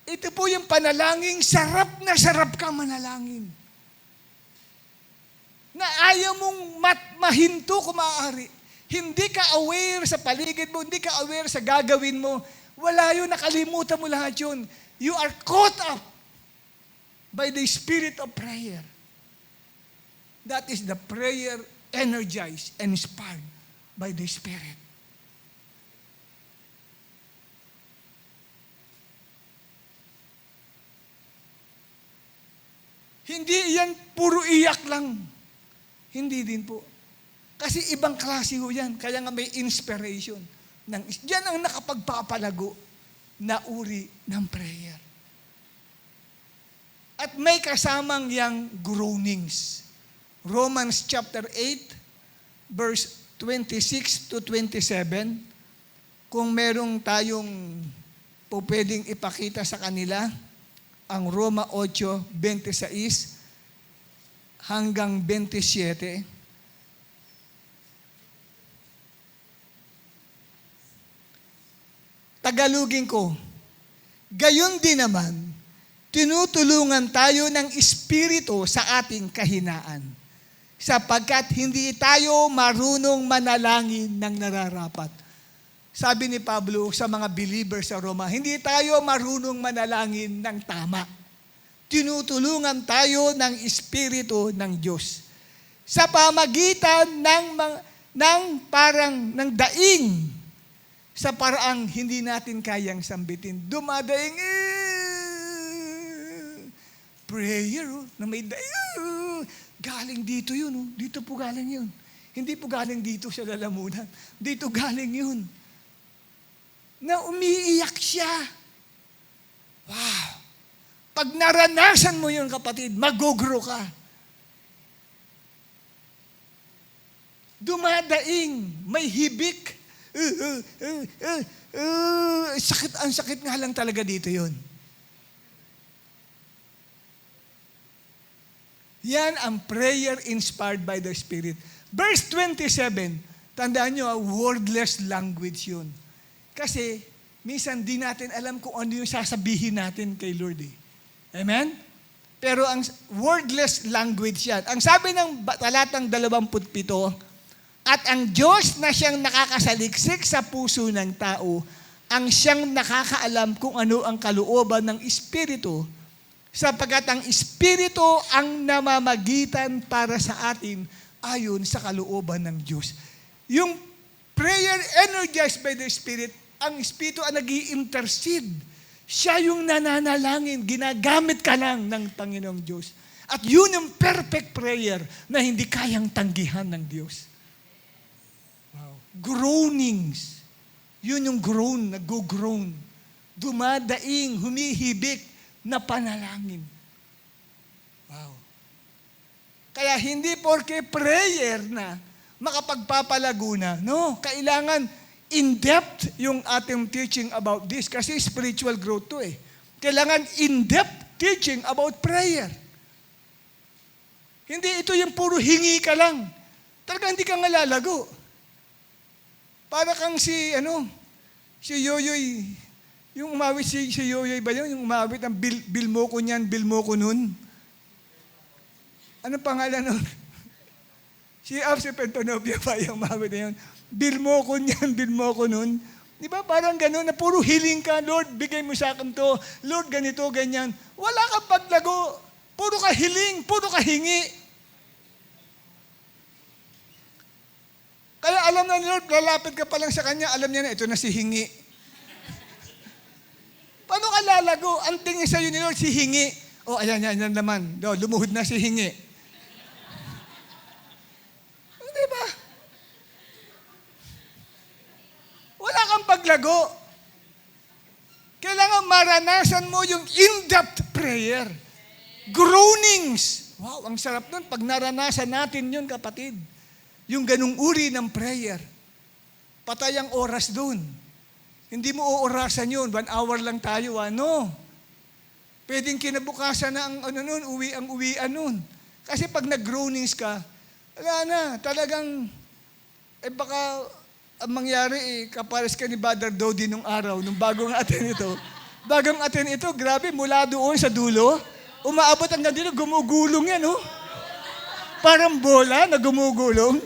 Ito po yung panalangin, sarap na sarap ka manalangin. Na ayaw mong mahinto kung maaari. Hindi ka aware sa paligid mo, hindi ka aware sa gagawin mo. Wala yun, nakalimutan mo lahat yun. You are caught up by the spirit of prayer. That is the prayer energized and inspired by the Spirit. Hindi yan puro iyak lang. Hindi din po. Kasi ibang klase ho yan. Kaya nga may inspiration. Yan ang nakapagpapalago na uri ng prayer. At may kasamang yang groanings. Romans chapter 8, verse 26 to 27. Kung merong tayong po pwedeng ipakita sa kanila, ang Roma 8:26 hanggang 27. Tagalogin ko, gayon din naman, tinutulungan tayo ng Espiritu sa ating kahinaan, sapagkat hindi tayo marunong manalangin ng nararapat. Sabi ni Pablo sa mga believers sa Roma, hindi tayo marunong manalangin ng tama. Tinutulungan tayo ng Espiritu ng Diyos. Sa pamagitan ng daing, sa paraang hindi natin kayang sambitin. Dumadaing, prayer, na may daing, galing dito yun, dito po galing yun. Hindi po galing dito sa lalamunan. Dito galing yun. Na umiiyak siya. Wow! Pag naranasan mo yun, kapatid, magugro ka. Dumadaing, may hibik. Ang sakit nga lang talaga dito yun. Yan ang prayer inspired by the Spirit. Verse 27, tandaan nyo, wordless language yun. Kasi, minsan di natin alam kung ano yung sasabihin natin kay Lord eh. Amen? Pero ang wordless language yan. Ang sabi ng talatang 27, at ang Diyos na siyang nakakasaliksik sa puso ng tao, ang siyang nakakaalam kung ano ang kalooban ng Espiritu, sapagkat ang Espiritu ang namamagitan para sa atin ayon sa kalooban ng Diyos. Yung prayer energized by the Spirit, ang Espiritu ang nag-i-intercede. Siya yung nananalangin, ginagamit ka lang ng Panginoong Diyos. At yun yung perfect prayer na hindi kayang tanggihan ng Diyos. Wow. Groanings. Yun yung groan, nag-groan. Dumadaing, humihibik na panalangin. Wow. Kaya hindi porke prayer na makapagpapalago na. No, kailangan in-depth yung ating teaching about this kasi spiritual growth to eh. Kailangan in-depth teaching about prayer. Hindi ito yung puro hingi ka lang. Talagang hindi ka nga lalago. Para kang si Yoyoy, yung umawit si Yoyoy ba yun? Yung umawit ng bil mo ko niyan, bil mo ko nun. Anong pangalan nun? Si Abse Pentonovia pa yung umawit na yun. Bil mo ko niyan, bil mo ko nun. Di ba parang gano'n na puro hiling ka, Lord, bigay mo sa akin to. Lord, ganito, ganyan. Wala kang paglago. Puro ka hiling, puro ka hingi. Kaya alam na ni Lord, lalapit ka pa lang sa Kanya, alam niya na, ito na si hingi. Paano ka lalago? Ang tingin sa'yo ni Lord, si hingi. Oh, ayan naman. Lumuhod na si hingi. Di ba? Wala kang paglago. Kailangan maranasan mo yung in-depth prayer. Groanings. Wow, ang sarap nun. Pag naranasan natin yun, kapatid. Yung ganung uri ng prayer. Patay ang oras dun. Hindi mo oorasan yun. 1 hour lang tayo, ano? Pwedeng kinabukasan na ang uwian nun. Kasi pag nag-groanings ka, wala na, talagang, baka ang mangyari kapares ka ni Brother Dodi nung araw, nung bagong atin ito. Bagong atin ito, grabe, mula doon sa dulo, umaabot hanggang dito, gumugulong yan, oh. Parang bola na gumugulong.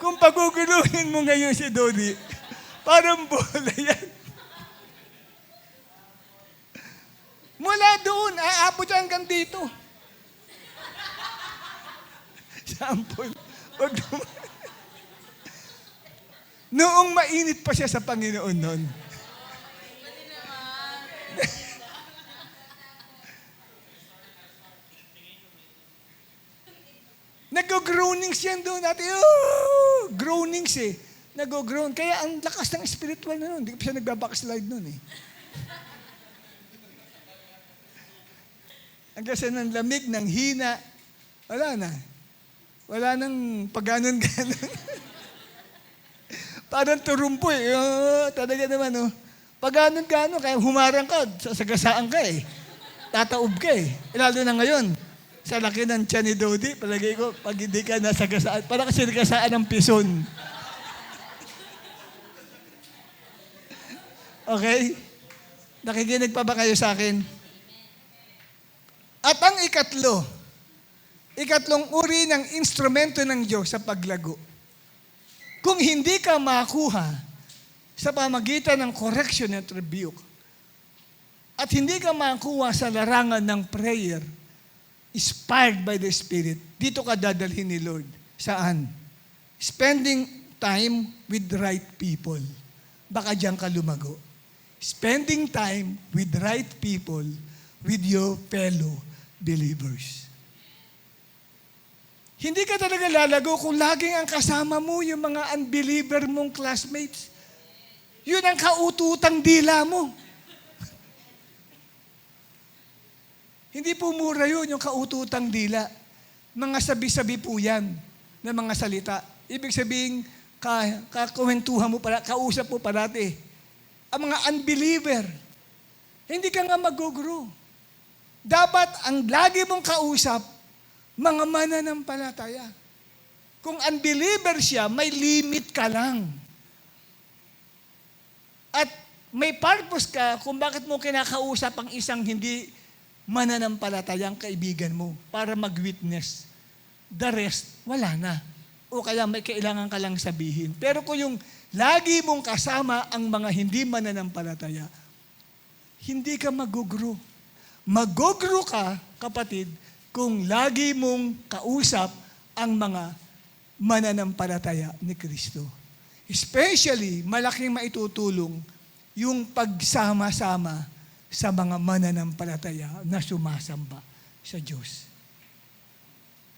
Kung paguguluhin mo ngayon si Dodi, parang bola yan. Mula doon, aabot hanggang dito. Sample. Noong mainit pa siya sa Panginoon noon. Nag-groanings yan doon natin. Oh! Groanings eh. Nag-groan. Kaya ang lakas ng spiritual na noon. Hindi pa siya nagbabackslide noon eh. Ang kasi ng lamig, ng hina, wala na. Wala nang paganon-ganon. Parang turumpo eh. Oh, talaga naman oh. Paganon-ganon, kaya humarang ka, sasagasaan ka eh. Tataob ka eh. Lalo na ngayon, sa laki ng tiyan ni Dodi, palagay ko, pag hindi ka nasagasaan, parang kasi nagasaan ng pison. Okay? Nakikinig pa ba kayo sa akin? At ang ikatlong uri ng instrumento ng Diyos sa paglago. Kung hindi ka makuha sa pamagitan ng correction at rebuke, at hindi ka makuha sa larangan ng prayer, inspired by the Spirit, dito ka dadalhin ni Lord. Saan? Spending time with the right people. Baka diyan ka lumago. Spending time with the right people, with your fellow believers. Hindi ka talaga lalago kung laging ang kasama mo yung mga unbeliever mong classmates. Yun ang kaututang dila mo. Hindi po mura yun, yung kaututang dila. Mga sabi-sabi po yan na mga salita. Ibig sabihin, kakwentuhan mo pala, kausap mo parati. Ang mga unbeliever, hindi ka nga mag-grow. Dapat ang lagi mong kausap, mga mananampalataya. Kung unbeliever siya, may limit ka lang. At may purpose ka kung bakit mo kinakausap ang isang hindi mananampalatayang kaibigan mo para mag-witness. The rest, wala na. O kaya may kailangan ka lang sabihin. Pero kung yung lagi mong kasama ang mga hindi mananampalataya, hindi ka mag-grow. Mag-grow ka, kapatid, kung lagi mong kausap ang mga mananampalataya ni Kristo. Especially, malaking maitutulong yung pagsama-sama sa mga mananampalataya na sumasamba sa Diyos.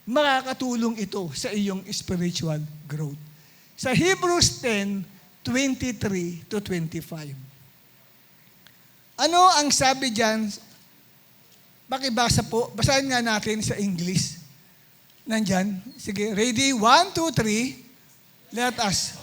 Makakatulong ito sa iyong spiritual growth. Sa Hebrews 10:23-25. Ano ang sabi diyan? Makibasa po. Basahin nga natin sa English. Nandyan. Sige, ready? 1, 2, 3. Let us.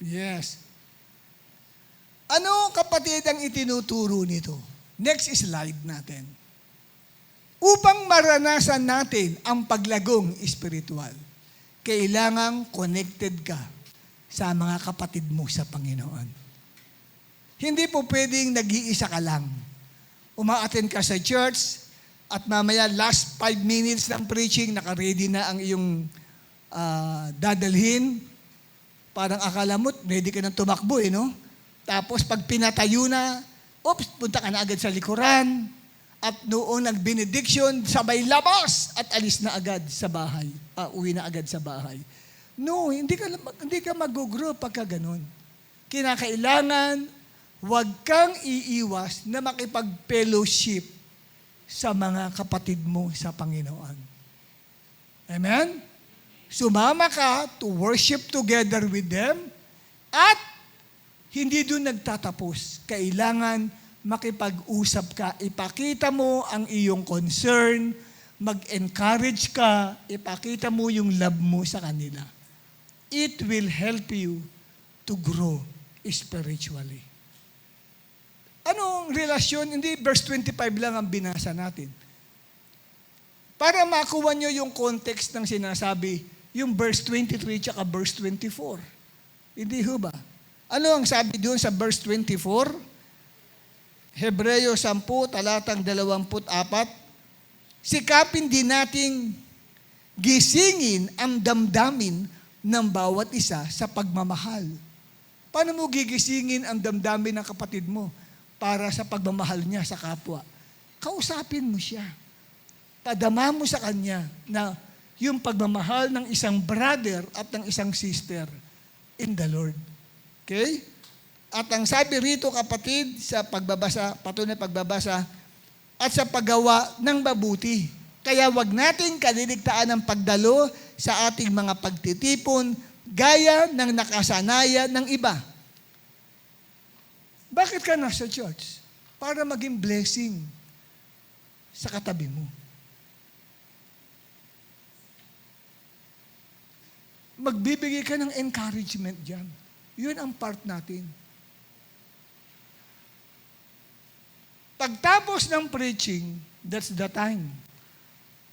Yes. Ano, kapatid, ang itinuturo nito? Next slide natin. Upang maranasan natin ang paglagong espiritual, kailangang connected ka sa mga kapatid mo sa Panginoon. Hindi po pwedeng nag-iisa ka lang. Uma-attend ka sa church at mamaya last 5 minutes ng preaching, naka-ready na ang iyong dadalhin. Parang akala mo, ready ka nang tumakbo no? Tapos pag pinatayo na, punta ka na agad sa likuran. At noong nag-benediction, sabay labas at alis na agad sa bahay. Uwi na agad sa bahay. No, hindi ka mag-grow pagka ganun. Kinakailangan, huwag kang iiwas na makipag-fellowship sa mga kapatid mo sa Panginoon. Amen? Sumama ka to worship together with them at hindi doon nagtatapos. Kailangan makipag-usap ka. Ipakita mo ang iyong concern, mag-encourage ka, ipakita mo yung love mo sa kanila. It will help you to grow spiritually. Anong relasyon? Hindi verse 25 lang ang binasa natin. Para makuha nyo yung context ng sinasabi, yung verse 23 tsaka verse 24. Hindi ho ba? Ano ang sabi doon sa verse 24? Hebreo 10, talatang 24. Sikapin din nating gisingin ang damdamin ng bawat isa sa pagmamahal. Paano mo gigisingin ang damdamin ng kapatid mo para sa pagmamahal niya sa kapwa? Kausapin mo siya. Padama mo sa kanya na yung pagmamahal ng isang brother at ng isang sister in the Lord. Okay? At ang sabi rito, kapatid, sa pagbabasa, patuloy na pagbabasa, at sa paggawa ng mabuti. Kaya wag nating kaliligtaan ang pagdalo sa ating mga pagtitipon gaya ng nakasanayan ng iba. Bakit ka nasa church? Para maging blessing sa katabi mo. Magbibigay ka ng encouragement dyan. Yun ang part natin. Pagtapos ng preaching, that's the time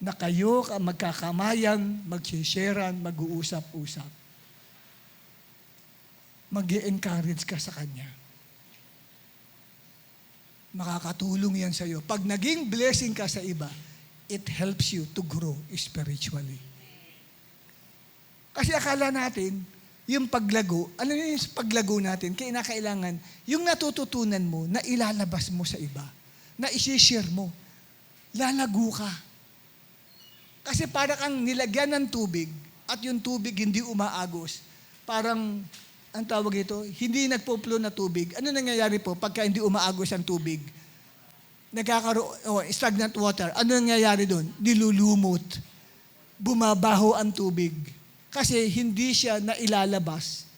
na kayo magkakamayan, mag-sharean, mag-uusap-usap. Mag-encourage ka sa kanya. Makakatulong yan sa iyo. Pag naging blessing ka sa iba, it helps you to grow spiritually. Kasi akala natin, yung paglago, ano yung paglago natin? Kailangan, yung natututunan mo, na ilalabas mo sa iba, na isi-share mo, lalago ka. Kasi para kang nilagyan ng tubig, at yung tubig hindi umaagos, parang, ang tawag ito, hindi nagpo-flow na tubig. Ano nangyayari po pagka hindi umaagos ang tubig? Nagkakaroon, stagnant water. Ano nangyayari doon? Nilulumot. Bumabaho ang tubig. Kasi hindi siya nailalabas.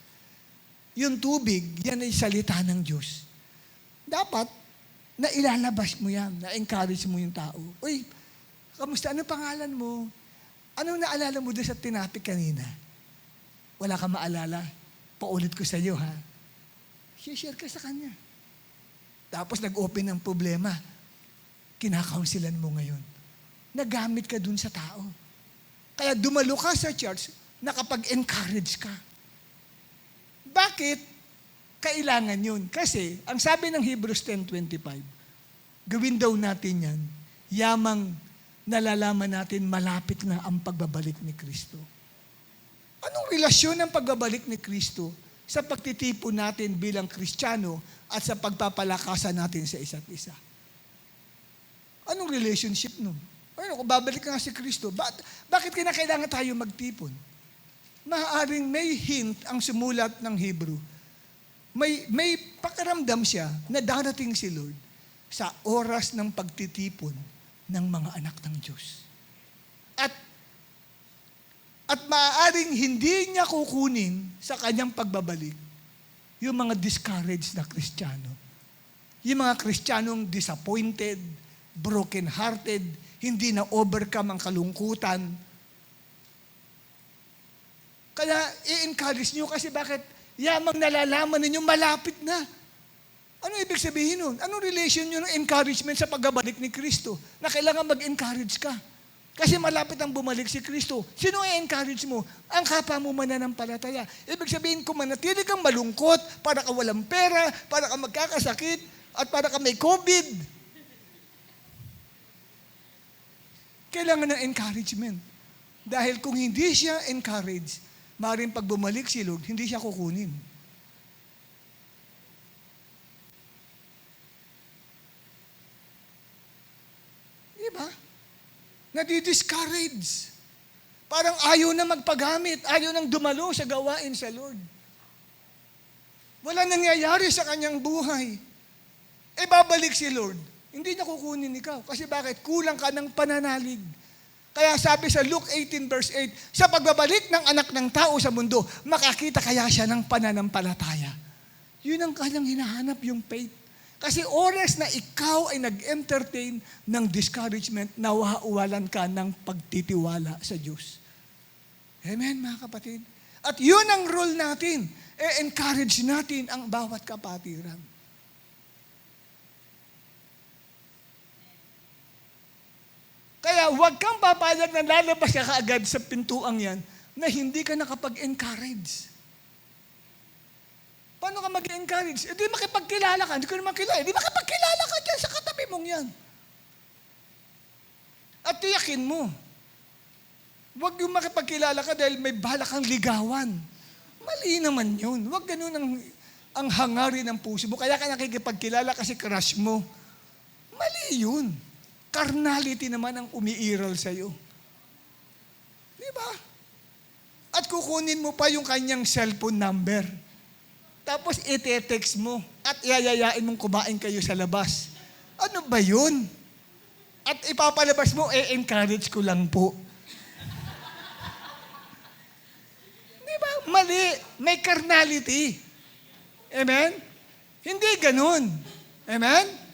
Yung tubig, yan ay salita ng Diyos. Dapat, nailalabas mo yan, na-encourage mo yung tao. Uy, kamusta? Ano pangalan mo? Anong naalala mo doon sa tinapik kanina? Wala ka maalala? Paulit ko sa iyo, ha? Share ka sa kanya. Tapos nag-open ng problema. Kinakaunsilan mo ngayon. Nagamit ka dun sa tao. Kaya dumalo ka sa church, nakapag-encourage ka. Bakit kailangan yun? Kasi, ang sabi ng Hebrews 10:25, gawin daw natin yan, yamang nalalaman natin malapit na ang pagbabalik ni Kristo. Anong relasyon ng pagbabalik ni Kristo sa pagtitipon natin bilang Kristiyano at sa pagpapalakasan natin sa isa't isa? Anong relationship nun? Ano, kung babalik nga si Kristo, bakit kailangan tayo magtipon? Maaaring may hint ang sumulat ng Hebrew. May pakaramdam siya na darating si Lord sa oras ng pagtitipon ng mga anak ng Diyos. At maaaring hindi niya kukunin sa kanyang pagbabalik yung mga discouraged na Kristiyano. Yung mga Kristiyanong disappointed, broken-hearted, hindi na overcome ang kalungkutan. Kaya i-encourage nyo kasi bakit yamang nalalaman ninyo malapit na. Ano ibig sabihin nun? Anong relation nyo ng encouragement sa pagbabalik ni Kristo? Na kailangan mag-encourage ka. Kasi malapit ang bumalik si Kristo. Sino i-encourage mo? Ang kapwa mo mananampalataya. Ibig sabihin, kung manatili kang malungkot, para ka walang pera, para ka magkakasakit, at para ka may COVID, kailangan ng encouragement. Dahil kung hindi siya encouraged, maaaring pag bumalik si Lord, hindi siya kukunin. Diba? Nadi-discourage. Parang ayaw na magpagamit, ayaw nang dumalo sa gawain sa Lord. Wala nangyayari sa kanyang buhay. Babalik si Lord. Hindi niya kukunin ikaw. Kasi bakit? Kulang ka ng pananalig. Kaya sabi sa Luke 18 verse 8, sa pagbabalik ng anak ng tao sa mundo, makakita kaya siya ng pananampalataya. Yun ang kanyang hinahanap, yung faith. Kasi oras na ikaw ay nag-entertain ng discouragement, nawawalan ka ng pagtitiwala sa Diyos. Amen, mga kapatid? At yun ang role natin. Encourage natin ang bawat kapatiran. papayag na lalabas ka kaagad sa pintuang yan na hindi ka nakapag-encourage? Paano ka mag-encourage? Eh di makipagkilala ka, hindi ko naman kilala. Eh di makipagkilala ka dyan sa katabi mong yan. At tiyakin mo, huwag yung makipagkilala ka dahil may balak kang ligawan. Mali naman yun. Huwag ganun ang hangarin ng puso mo. Kaya ka nakikipagkilala kasi crush mo. Mali yun. Carnality naman ang umiiral sa'yo. Di ba? At kukunin mo pa yung kanyang cellphone number. Tapos ite-text mo at iayayain mong kumain kayo sa labas. Ano ba yun? At ipapalabas mo, encourage ko lang po. Di ba? Mali. May carnality. Amen? Hindi ganun. Amen?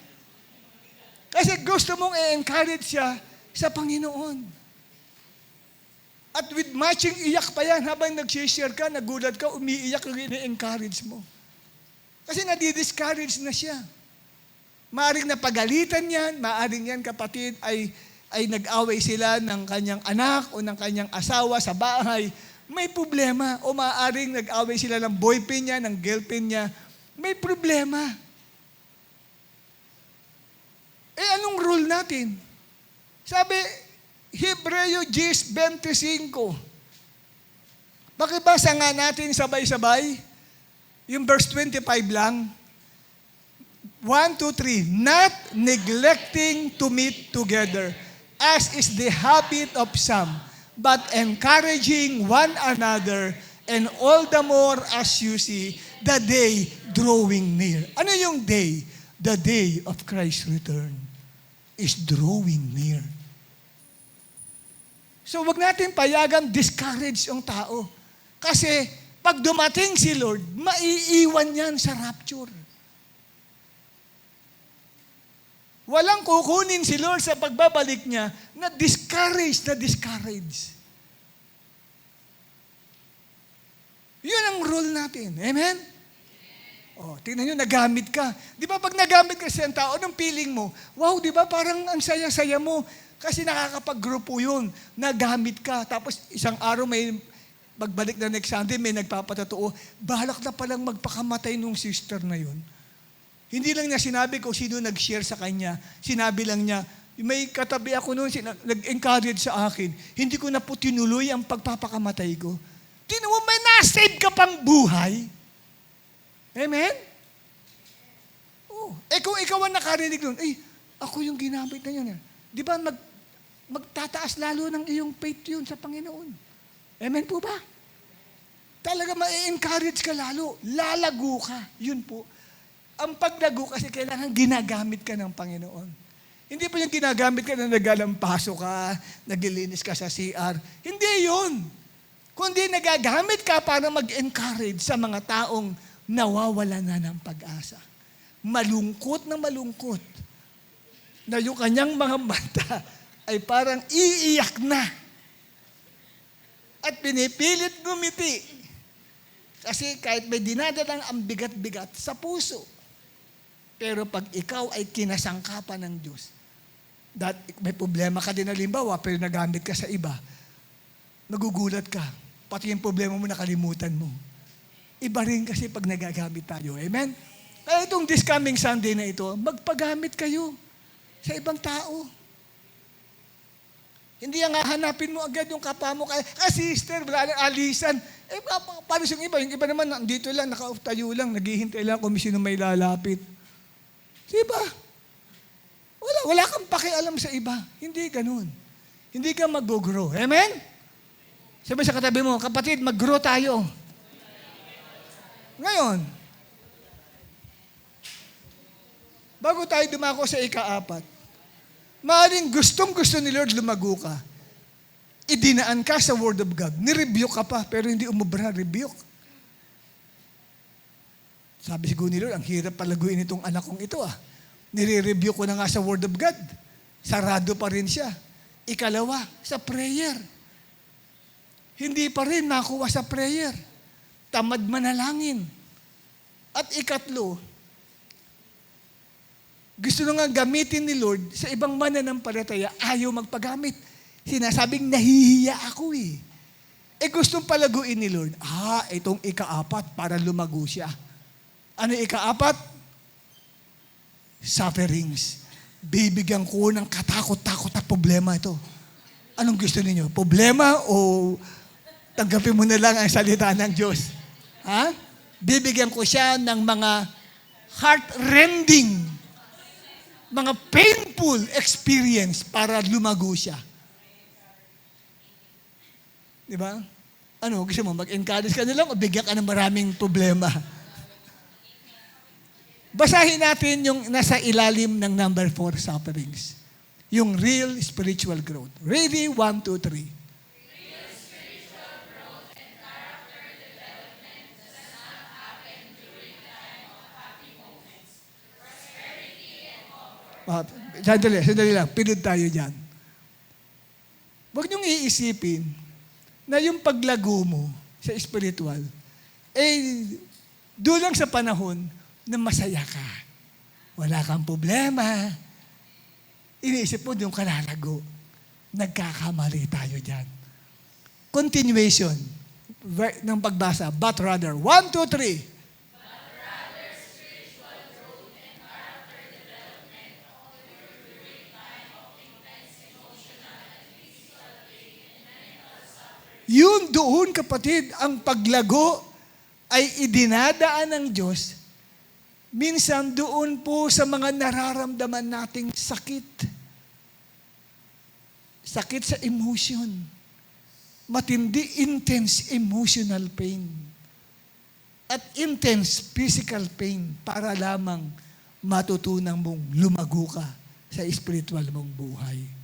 Kasi gusto mong i-encourage siya sa Panginoon. At with matching iyak pa yan, habang nag-share ka, nagulat ka, umiiyak yung i-encourage mo. Kasi nadi-discourage na siya. Maaring napagalitan yan, maaring yan kapatid ay nag-away sila ng kanyang anak o ng kanyang asawa sa bahay. May problema. O maaring nag-away sila ng boyfriend niya, ng girlfriend niya. May problema. Eh anong rule natin? Sabi, Hebreo 10:25. Pakibasa nga natin sabay-sabay. Yung verse 25 lang. 1, 2, 3. Not neglecting to meet together, as is the habit of some, but encouraging one another, and all the more as you see the day drawing near. Ano yung day? The day of Christ's return is drawing near. So wag natin payagang discourage yung tao. Kasi pag dumating si Lord, maiiwan yan sa rapture. Walang kukunin si Lord sa pagbabalik niya na discourage. Yun ang rule natin. Amen? Oh, tingnan nyo, nagamit ka. Di ba pag nagamit ka sa tao, anong feeling mo? Wow, di ba parang ang saya-saya mo. Kasi nakakapag-grupo yun. Nagamit ka. Tapos isang araw may magbalik na next Sunday, may nagpapatotoo. Balak na palang magpakamatay nung sister na yun. Hindi lang niya sinabi ko sino nag-share sa kanya. Sinabi lang niya, may katabi ako noon, nag-encourage sa akin. Hindi ko na po tinuloy ang pagpapakamatay ko. Tingnan mo, may nasave ka pang buhay. Amen? Oh. Eh kung ikaw ang nakarinig nun, ako yung ginamit na yun. Di ba magtataas lalo ng iyong faith yun sa Panginoon? Amen po ba? Talaga ma-encourage ka lalo. Lalago ka. Yun po. Ang paglago kasi kailangan ginagamit ka ng Panginoon. Hindi po yung ginagamit ka na nagalampaso ka, naglilinis ka sa CR. Hindi yun. Kundi nagagamit ka para mag-encourage sa mga taong nawawala na ng pag-asa. Malungkot na malungkot na yung kanyang mga mata ay parang iiyak na. At pinipilit gumiti. Kasi kahit may dinadalang ang bigat-bigat sa puso, pero pag ikaw ay kinasangkapan ng Diyos, may problema ka din halimbawa, pero nagamit ka sa iba, nagugulat ka. Pati yung problema mo nakalimutan mo. Iba rin kasi pag nagagamit tayo. Amen? Kaya itong this coming Sunday na ito, magpagamit kayo sa ibang tao. Hindi ang hahanapin mo agad yung kapwa mo. Sister, wala lang alisan. Paano yung iba? Yung iba naman, dito lang, nakautayo lang, naghihintay lang kung sino may lalapit. Diba? Wala kang pakialam sa iba. Hindi ganun. Hindi ka mag-grow. Amen? Sabi sa katabi mo, kapatid, mag-grow tayo. Ngayon, bago tayo dumako sa ika-4, maaaring gustong-gusto ni Lord lumago ka. Idinaan ka sa Word of God. Ni-rebuke ka pa, pero hindi umubra, rebuke. Sabi siguro ni Lord, ang hirap palaguin itong anak kong ito Nire-review ko na nga sa Word of God. Sarado pa rin siya. Ikalawa, sa prayer. Hindi pa rin nakuha sa prayer. Tamad manalangin. At ikatlo, gusto na nga gamitin ni Lord sa ibang mananampalataya, ayaw magpagamit. Sinasabing nahihiya ako eh. Gustong palaguin ni Lord. Itong ika-4 para lumago siya. Ano yung ika-4? Sufferings. Bibigyan ko ng katakot-takot na problema ito. Anong gusto ninyo? Problema o tanggapin mo na lang ang salita ng Diyos? Bibigyan ko siya ng mga heart-rending, mga painful experience para lumago siya. Di ba? Ano, gusto mo, mag-encourage ka na lang o bigyan ka ng maraming problema? Basahin natin yung nasa ilalim ng number 4, sufferings. Yung real spiritual growth. Ready? 1, 2, 3. Sandali lang. Pinod tayo dyan. Huwag niyong iisipin na yung paglago mo sa spiritual, doon lang sa panahon na masaya ka. Wala kang problema. Iniisip mo yung kalalago. Nagkakamali tayo dyan. Continuation ng pagbasa. But rather, 1, 2, 3. Yun doon, kapatid, ang paglago ay idinadaan ng Diyos. Minsan doon po sa mga nararamdaman nating sakit. Sakit sa emotion. Matindi, intense emotional pain. At intense physical pain para lamang matutunan mong lumago ka sa spiritual mong buhay.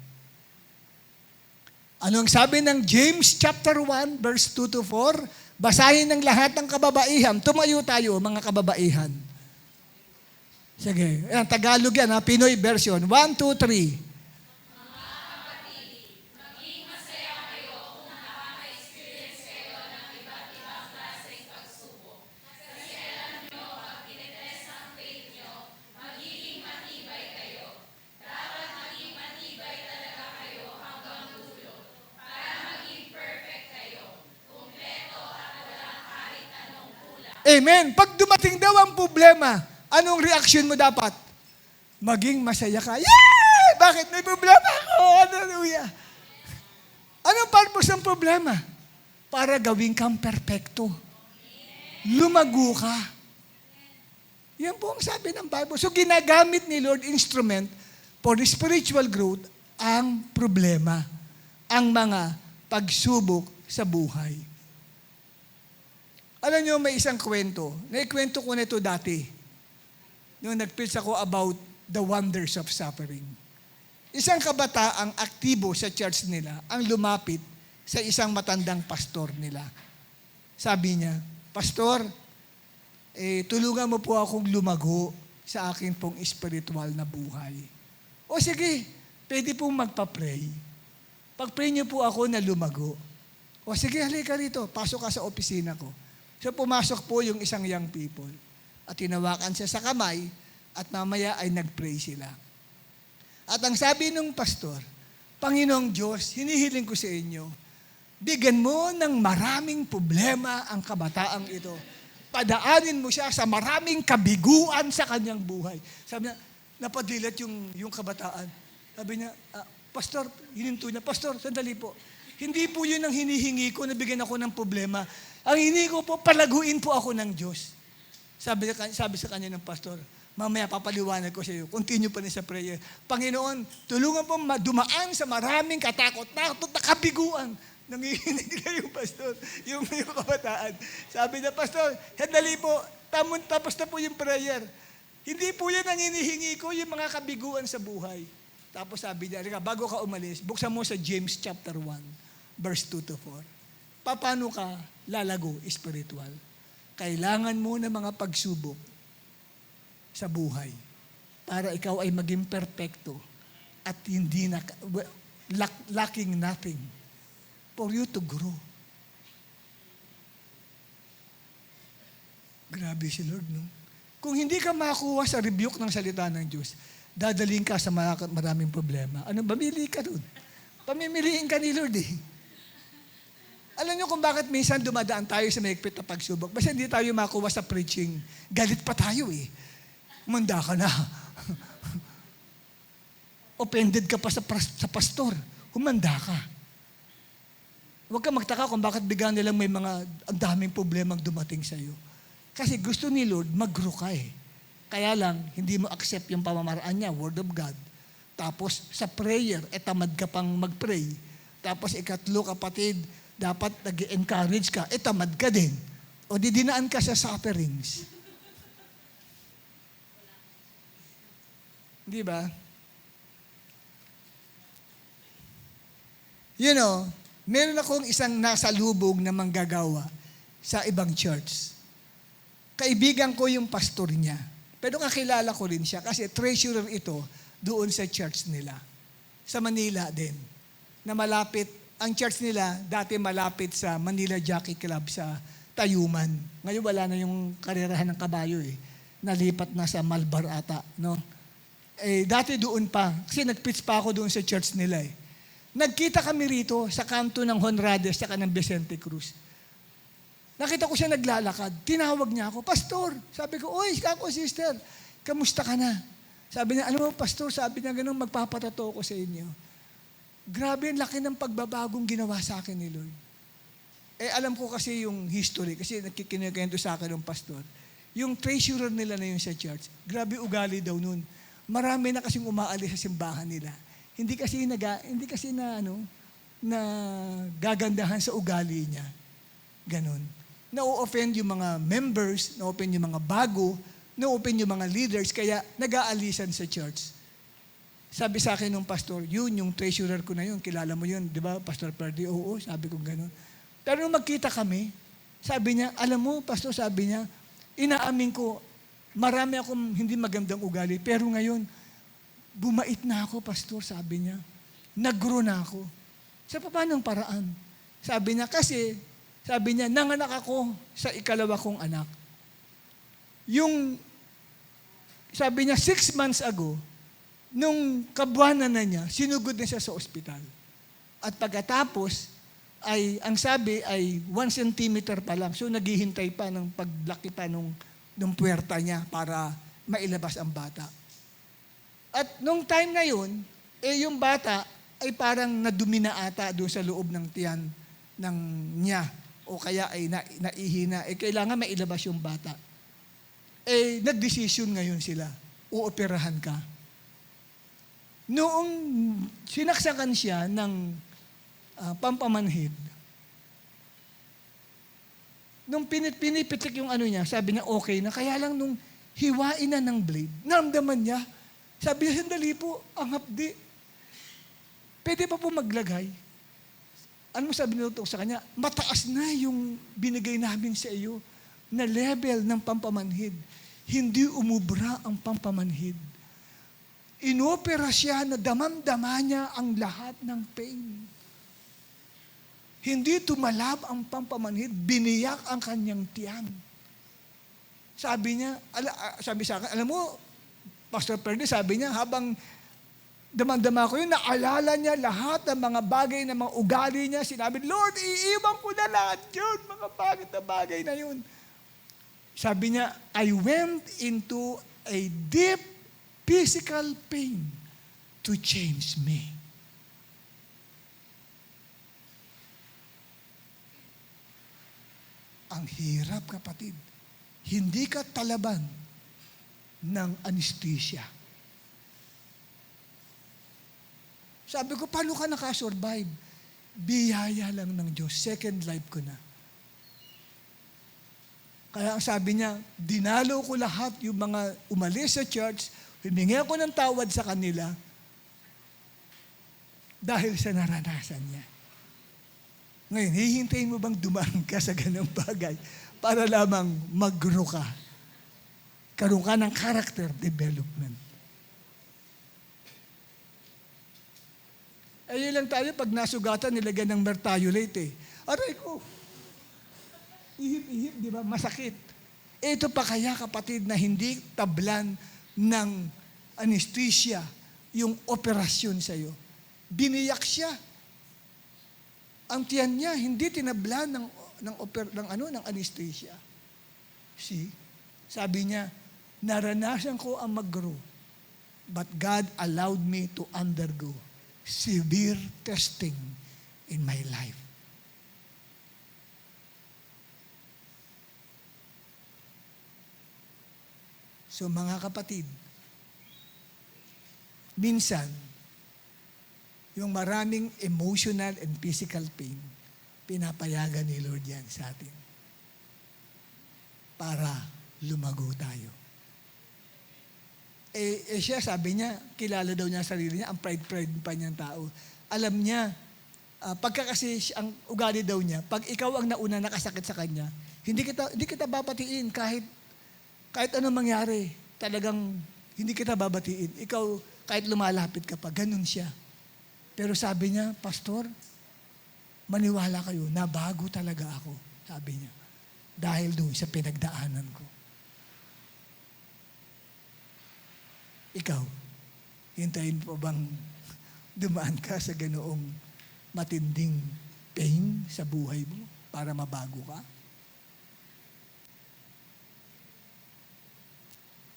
Anong sabi ng James chapter 1, verse 2 to 4? Basahin ng lahat ng kababaihan. Tumayo tayo, mga kababaihan. Sige, yan, Tagalog yan, Pinoy version. 1, 2, 3. Amen. Pag dumating daw ang problema, anong reaction mo dapat? Maging masaya ka. Yay! Bakit may problema ako? Hallelujah. Anong purpose ng problema? Para gawin kang perpekto. Lumago ka. Yan po ang sabi ng Bible. So ginagamit ni Lord instrument for spiritual growth ang problema, ang mga pagsubok sa buhay. Alam niyo, may isang kwento. Naikwento ko na ito dati. Nung nag-preach ako about the wonders of suffering. Isang kabataang aktibo sa church nila ang lumapit sa isang matandang pastor nila. Sabi niya, Pastor, tulungan mo po akong lumago sa akin pong spiritual na buhay. O sige, pwede pong magpa-pray. Pag-pray niyo po ako na lumago. O sige, halika rito, pasok ka sa opisina ko. So pumasok po yung isang young people at tinawakan siya sa kamay at mamaya ay nag-pray sila. At ang sabi ng pastor, Panginoong Diyos, hinihiling ko sa inyo, bigyan mo ng maraming problema ang kabataang ito. Padaanin mo siya sa maraming kabiguan sa kanyang buhay. Sabi niya, napadilat yung kabataan. Sabi niya, Pastor, hininto niya, Pastor, sandali po. Hindi po yun ang hinihingi ko na bigyan ako ng problema. Ang hinihingi ko po, palaguin po ako ng Diyos. Sabi sa kanya ng pastor, mamaya papaliwanag ko sa iyo. Continue pa rin sa prayer. Panginoon, tulungan po dumaan sa maraming katakot-takot na kabiguan. Nangihinig na yung pastor, yung kabataan. Sabi na, Pastor, handali po, tapos na po yung prayer. Hindi po yan ang hinihingi ko, yung mga kabiguan sa buhay. Tapos sabi niya, bago ka umalis, buksan mo sa James chapter 1, verse 2 to 4. Paano ka lalago spiritual? Kailangan mo ng mga pagsubok sa buhay para ikaw ay maging perpekto at hindi lacking nothing for you to grow. Grabe si Lord, no? Kung hindi ka makakuha sa rebuke ng salita ng Diyos, dadaling ka sa maraming problema. Ano, mamili ka dun. Pamimiliin ka ni Lord eh. Alam niyo kung bakit minsan dumadaan tayo sa mahigpit na pagsubok? Basta hindi tayo makuha sa preaching. Galit pa tayo eh. Manda ka na. Offended ka pa sa pastor. Humanda ka. Huwag ka magtaka kung bakit bigyan nilang may mga ang daming problemang dumating sa iyo. Kasi gusto ni Lord, mag-grow ka eh. Kaya lang, hindi mo accept yung pamamaraan niya, Word of God. Tapos sa prayer, tamad ka pang mag-pray. Tapos ikatlo, kapatid, dapat nag-encourage ka, tamad ka din. O didinaan ka sa sufferings. Di ba? You know, meron akong isang nasa lubog na manggagawa sa ibang church. Kaibigan ko yung pastor niya. Pero kakilala ko rin siya kasi treasurer ito doon sa church nila. Sa Manila din. Na malapit, ang church nila dati malapit sa Manila Jockey Club sa Tayuman. Ngayon wala na yung karerahan ng kabayo eh. Nalipat na sa Malbar ata. No? Dati doon pa. Kasi nag-preach pa ako doon sa church nila eh. Nagkita kami rito sa kanto ng Honrades at ng Vicente Cruz. Nakita ko siya naglalakad. Tinawag niya ako, Pastor. Sabi ko, oy, ako sister, kamusta ka na? Sabi niya, ano Pastor, sabi niya ganun, magpapatato ko sa inyo. Grabe, ang laki ng pagbabagong ginawa sa akin ni Lord. Alam ko kasi yung history, kasi nagkikinikento sa akin ng pastor. Yung treasurer nila na yun sa church, grabe ugali daw nun. Marami na kasing umaalis sa simbahan nila. Hindi kasi na gagandahan sa ugali niya. Ganon. Na-offend yung mga members, na-offend yung mga bago, na-offend yung mga leaders, kaya nag-aalisan sa church. Sabi sa akin ng pastor, yun, yung treasurer ko na yun, kilala mo yun, di ba, Pastor Perdi? Oo, sabi ko ganon. Pero nung magkita kami, sabi niya, alam mo, pastor, sabi niya, inaamin ko, marami akong hindi magandang ugali, pero ngayon, bumait na ako, pastor, sabi niya. Nag-grow na ako. Sa paanong paraan? Sabi niya, kasi, sabi niya, nanganak ako sa ikalawa kong anak. Sabi niya, 6 months ago, nung kabuwanan na niya, sinugod na siya sa ospital. At pagkatapos, ang sabi ay 1 centimeter pa lang. So, naghihintay pa ng paglaki pa nung puwerta niya para mailabas ang bata. At nung time na yun, yung bata ay parang nadumi na ata doon sa loob ng tiyan niya. O kaya ay naihina. Kailangan mailabas yung bata. Nag-decision ngayon sila. Uoperahan ka. Noong sinaksakan siya ng pampamanhid, nung pinipitik yung niya, sabi niya okay na. Kaya lang nung hiwain na ng blade, naramdaman niya, sabi niya, sandali po, ang hapdi. Pwede pa po maglagay. Ano mo sabi nito sa kanya? Mataas na yung binigay namin sa iyo na level ng pampamanhid. Hindi umubra ang pampamanhid. Inopera siya na damam-dama niya ang lahat ng pain. Hindi tumalab ang pampamanhid, biniyak ang kanyang tiyan. Sabi niya, sabi sa akin, alam mo, Pastor Perdi, sabi niya, habang damang-dama ko yun, naalala niya lahat ng mga bagay, ng mga ugali niya. Sinabi, Lord, iiwan ko na lahat yun, mga bagay na bagay na yun. Sabi niya, I went into a deep physical pain to change me. Ang hirap, kapatid. Hindi ka talaban ng anesthesia. Sabi ko, paano ka nakasurvive? Biyaya lang ng Diyos. Second life ko na. Kaya ang sabi niya, dinalo ko lahat yung mga umalis sa church, humingi ako ng tawad sa kanila dahil sa naranasan niya. Ngayon, hihintayin mo bang dumaan ka sa ganang bagay para lamang mag-grow ka? Karoon ka ng character development. Yun lang tayo, pag nasugatan, nilagyan ng mertiolate eh. Aray ko, ihip-ihip, di ba? Masakit. Ito pa kaya, kapatid, na hindi tablan ng anesthesia yung operasyon sa'yo. Biniyak siya. Ang tiyan niya, hindi tinabla ng anesthesia. See? Sabi niya, naranasan ko ang mag-grow, but God allowed me to undergo severe testing in my life. So mga kapatid, minsan, yung maraming emotional and physical pain, pinapayagan ni Lord yan sa atin para lumago tayo. Siya, sabi niya, kilala daw niya sarili niya, ang pride pa niyang tao. Alam niya, pagka kasi ang ugali daw niya, pag ikaw ang nauna nakasakit sa kanya, hindi kita babatiin kahit anong mangyari. Talagang hindi kita babatiin. Ikaw, kahit lumalapit ka pa, ganun siya. Pero sabi niya, Pastor, maniwala kayo, nabago talaga ako, sabi niya. Dahil doon sa pinagdaanan ko. Ikaw, hintayin po bang dumaan ka sa ganoong matinding pain sa buhay mo para mabago ka?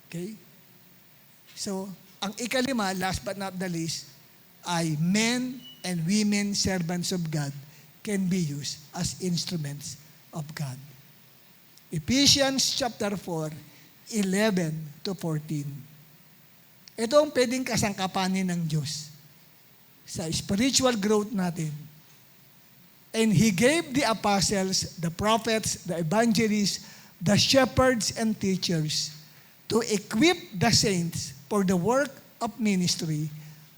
Okay? So, ang ikalima, last but not the least, ay men and women servants of God can be used as instruments of God. Ephesians chapter 4, 11 to 14. Ito ang pwedeng kasangkapanin ng Diyos sa spiritual growth natin. And He gave the apostles, the prophets, the evangelists, the shepherds and teachers to equip the saints for the work of ministry,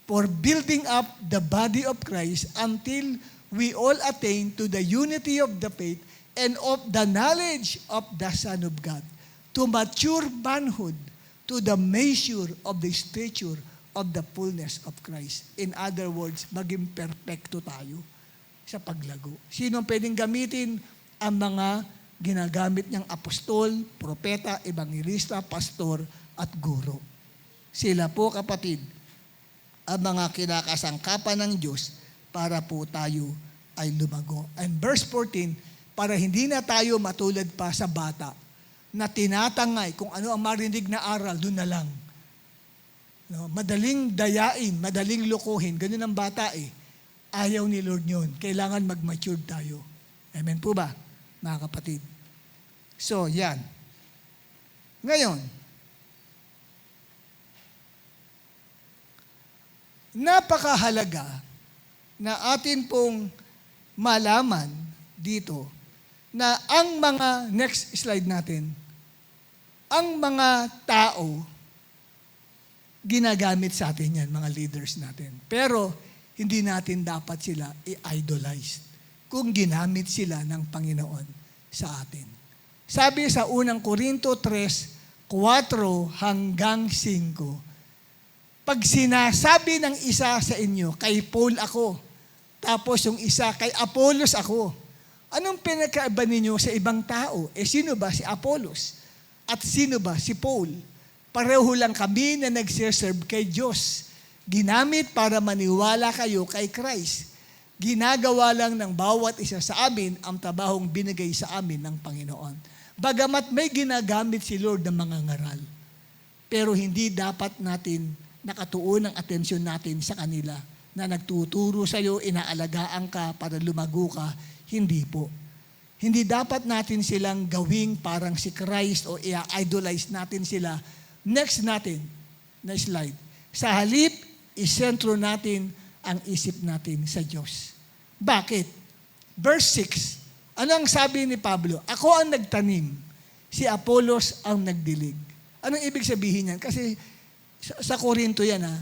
for building up the body of Christ until we all attain to the unity of the faith and of the knowledge of the Son of God, to mature manhood, to the measure of the stature of the fullness of Christ. In other words, maging perpekto tayo sa paglago. Sino pwedeng gamitin ang mga ginagamit niyang apostol, propeta, ebangelista, pastor, at guro? Sila po, kapatid, ang mga kinakasangkapan ng Diyos para po tayo ay lumago. And verse 14, para hindi na tayo matulad pa sa bata na tinatangay kung ano ang marinig na aral, doon na lang. No, madaling dayain, madaling lokohin, ganun ang bata eh. Ayaw ni Lord yun. Kailangan mag-mature tayo. Amen po ba, mga kapatid? So, yan. Ngayon, napakahalaga na atin pong malaman dito na ang mga, next slide natin, ang mga tao, ginagamit sa atin yan, mga leaders natin. Pero, hindi natin dapat sila i-idolize kung ginamit sila ng Panginoon sa atin. Sabi sa unang Korinto 3, 4 hanggang 5, pag sinasabi ng isa sa inyo, kay Paul ako, tapos yung isa, kay Apollos ako, anong pinagkaiba ninyo sa ibang tao? Sino ba si Apollos? At sino ba si Paul? Pareho lang kami na nagsiserve kay Diyos. Ginamit para maniwala kayo kay Christ. Ginagawa lang ng bawat isa sa amin ang trabahong binigay sa amin ng Panginoon. Bagamat may ginagamit si Lord ng mga ngaral, pero hindi dapat natin nakatuon ang atensyon natin sa kanila na nagtuturo sa iyo, inaalagaan ka para lumago ka. Hindi po. Hindi dapat natin silang gawing parang si Christ o i-idolize natin sila. Next natin na slide. Sa halip, isentro natin ang isip natin sa Diyos. Bakit? Verse 6, ano ang sabi ni Pablo? Ako ang nagtanim, si Apollos ang nagdilig. Anong ibig sabihin yan? Kasi sa Korinto yan ha.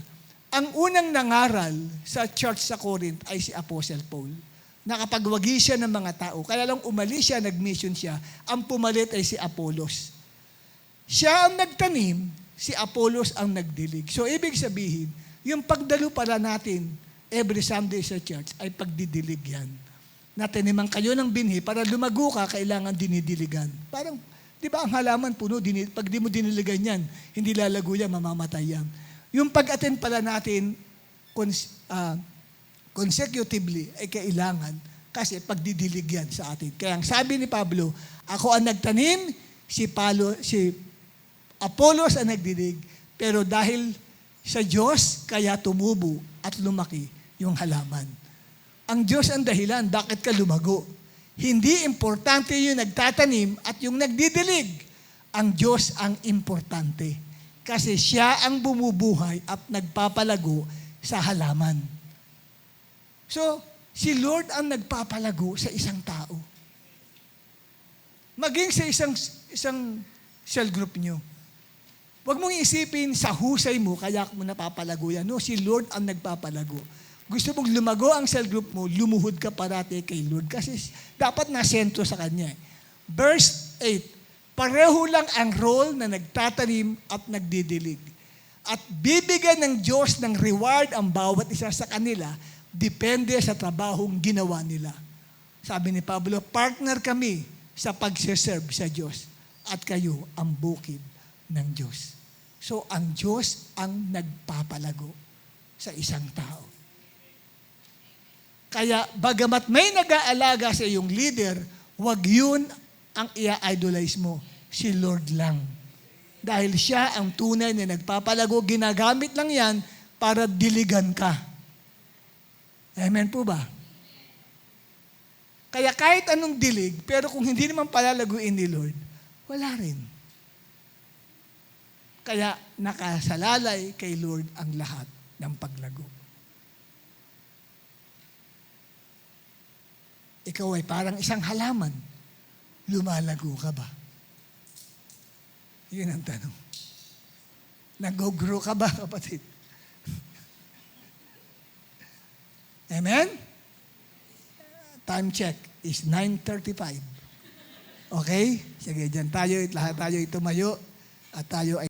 Ang unang nangaral sa church sa Corinth ay si Apostle Paul. Nakapagwagi siya ng mga tao. Kaya lang umalis siya, nag-mission siya. Ang pumalit ay si Apollos. Siya ang nagtanim, si Apollos ang nagdilig. So, ibig sabihin, yung pagdalo pala natin every Sunday sa church ay pagdidilig yan. Nataniman kayo ng binhi, para lumago ka, kailangan dinidiligan. Parang, di ba ang halaman puno, pag di mo diniligan yan, hindi lalago yan, mamamatay yan. Yung pag-attend pala natin consecutively ay kailangan Kasi pagdidilig yan sa atin. Kaya ang sabi ni Pablo, ako ang nagtanim, si Apollos ang nagdilig, pero dahil sa Diyos, kaya tumubo at lumaki yung halaman. Ang Diyos ang dahilan, bakit ka lumago. Hindi importante yung nagtatanim at yung nagdidilig. Ang Diyos ang importante. Kasi siya ang bumubuhay at nagpapalago sa halaman. So, si Lord ang nagpapalago sa isang tao. Maging sa isang cell group nyo. Huwag mong isipin sa husay mo, kaya mo napapalago yan. No, si Lord ang nagpapalago. Gusto mong lumago ang cell group mo, lumuhod ka parati kay Lord. Kasi dapat nasentro sa Kanya. Verse 8, pareho lang ang role na nagtatanim at nagdidilig. At bibigyan ng Diyos ng reward ang bawat isa sa kanila, depende sa trabahong ginawa nila. Sabi ni Pablo, partner kami sa pagsiserve sa Diyos at kayo ang bukid ng Diyos. So, ang Diyos ang nagpapalago sa isang tao. Kaya, bagamat may nag-aalaga sa iyong leader, wag yun ang i-idolize mo. Si Lord lang. Dahil siya ang tunay na nagpapalago, ginagamit lang yan para diligan ka. Amen po ba? Kaya kahit anong dilig, pero kung hindi naman palalaguin ni Lord, wala rin. Kaya nakasalalay kay Lord ang lahat ng paglago. Ikaw ay parang isang halaman. Lumalago ka ba? Yun ang tanong. Nag-grow ka ba, kapatid? Amen? Time check is 9:35. Okay? Sige, dyan tayo, lahat tayo tumayo at tayo ay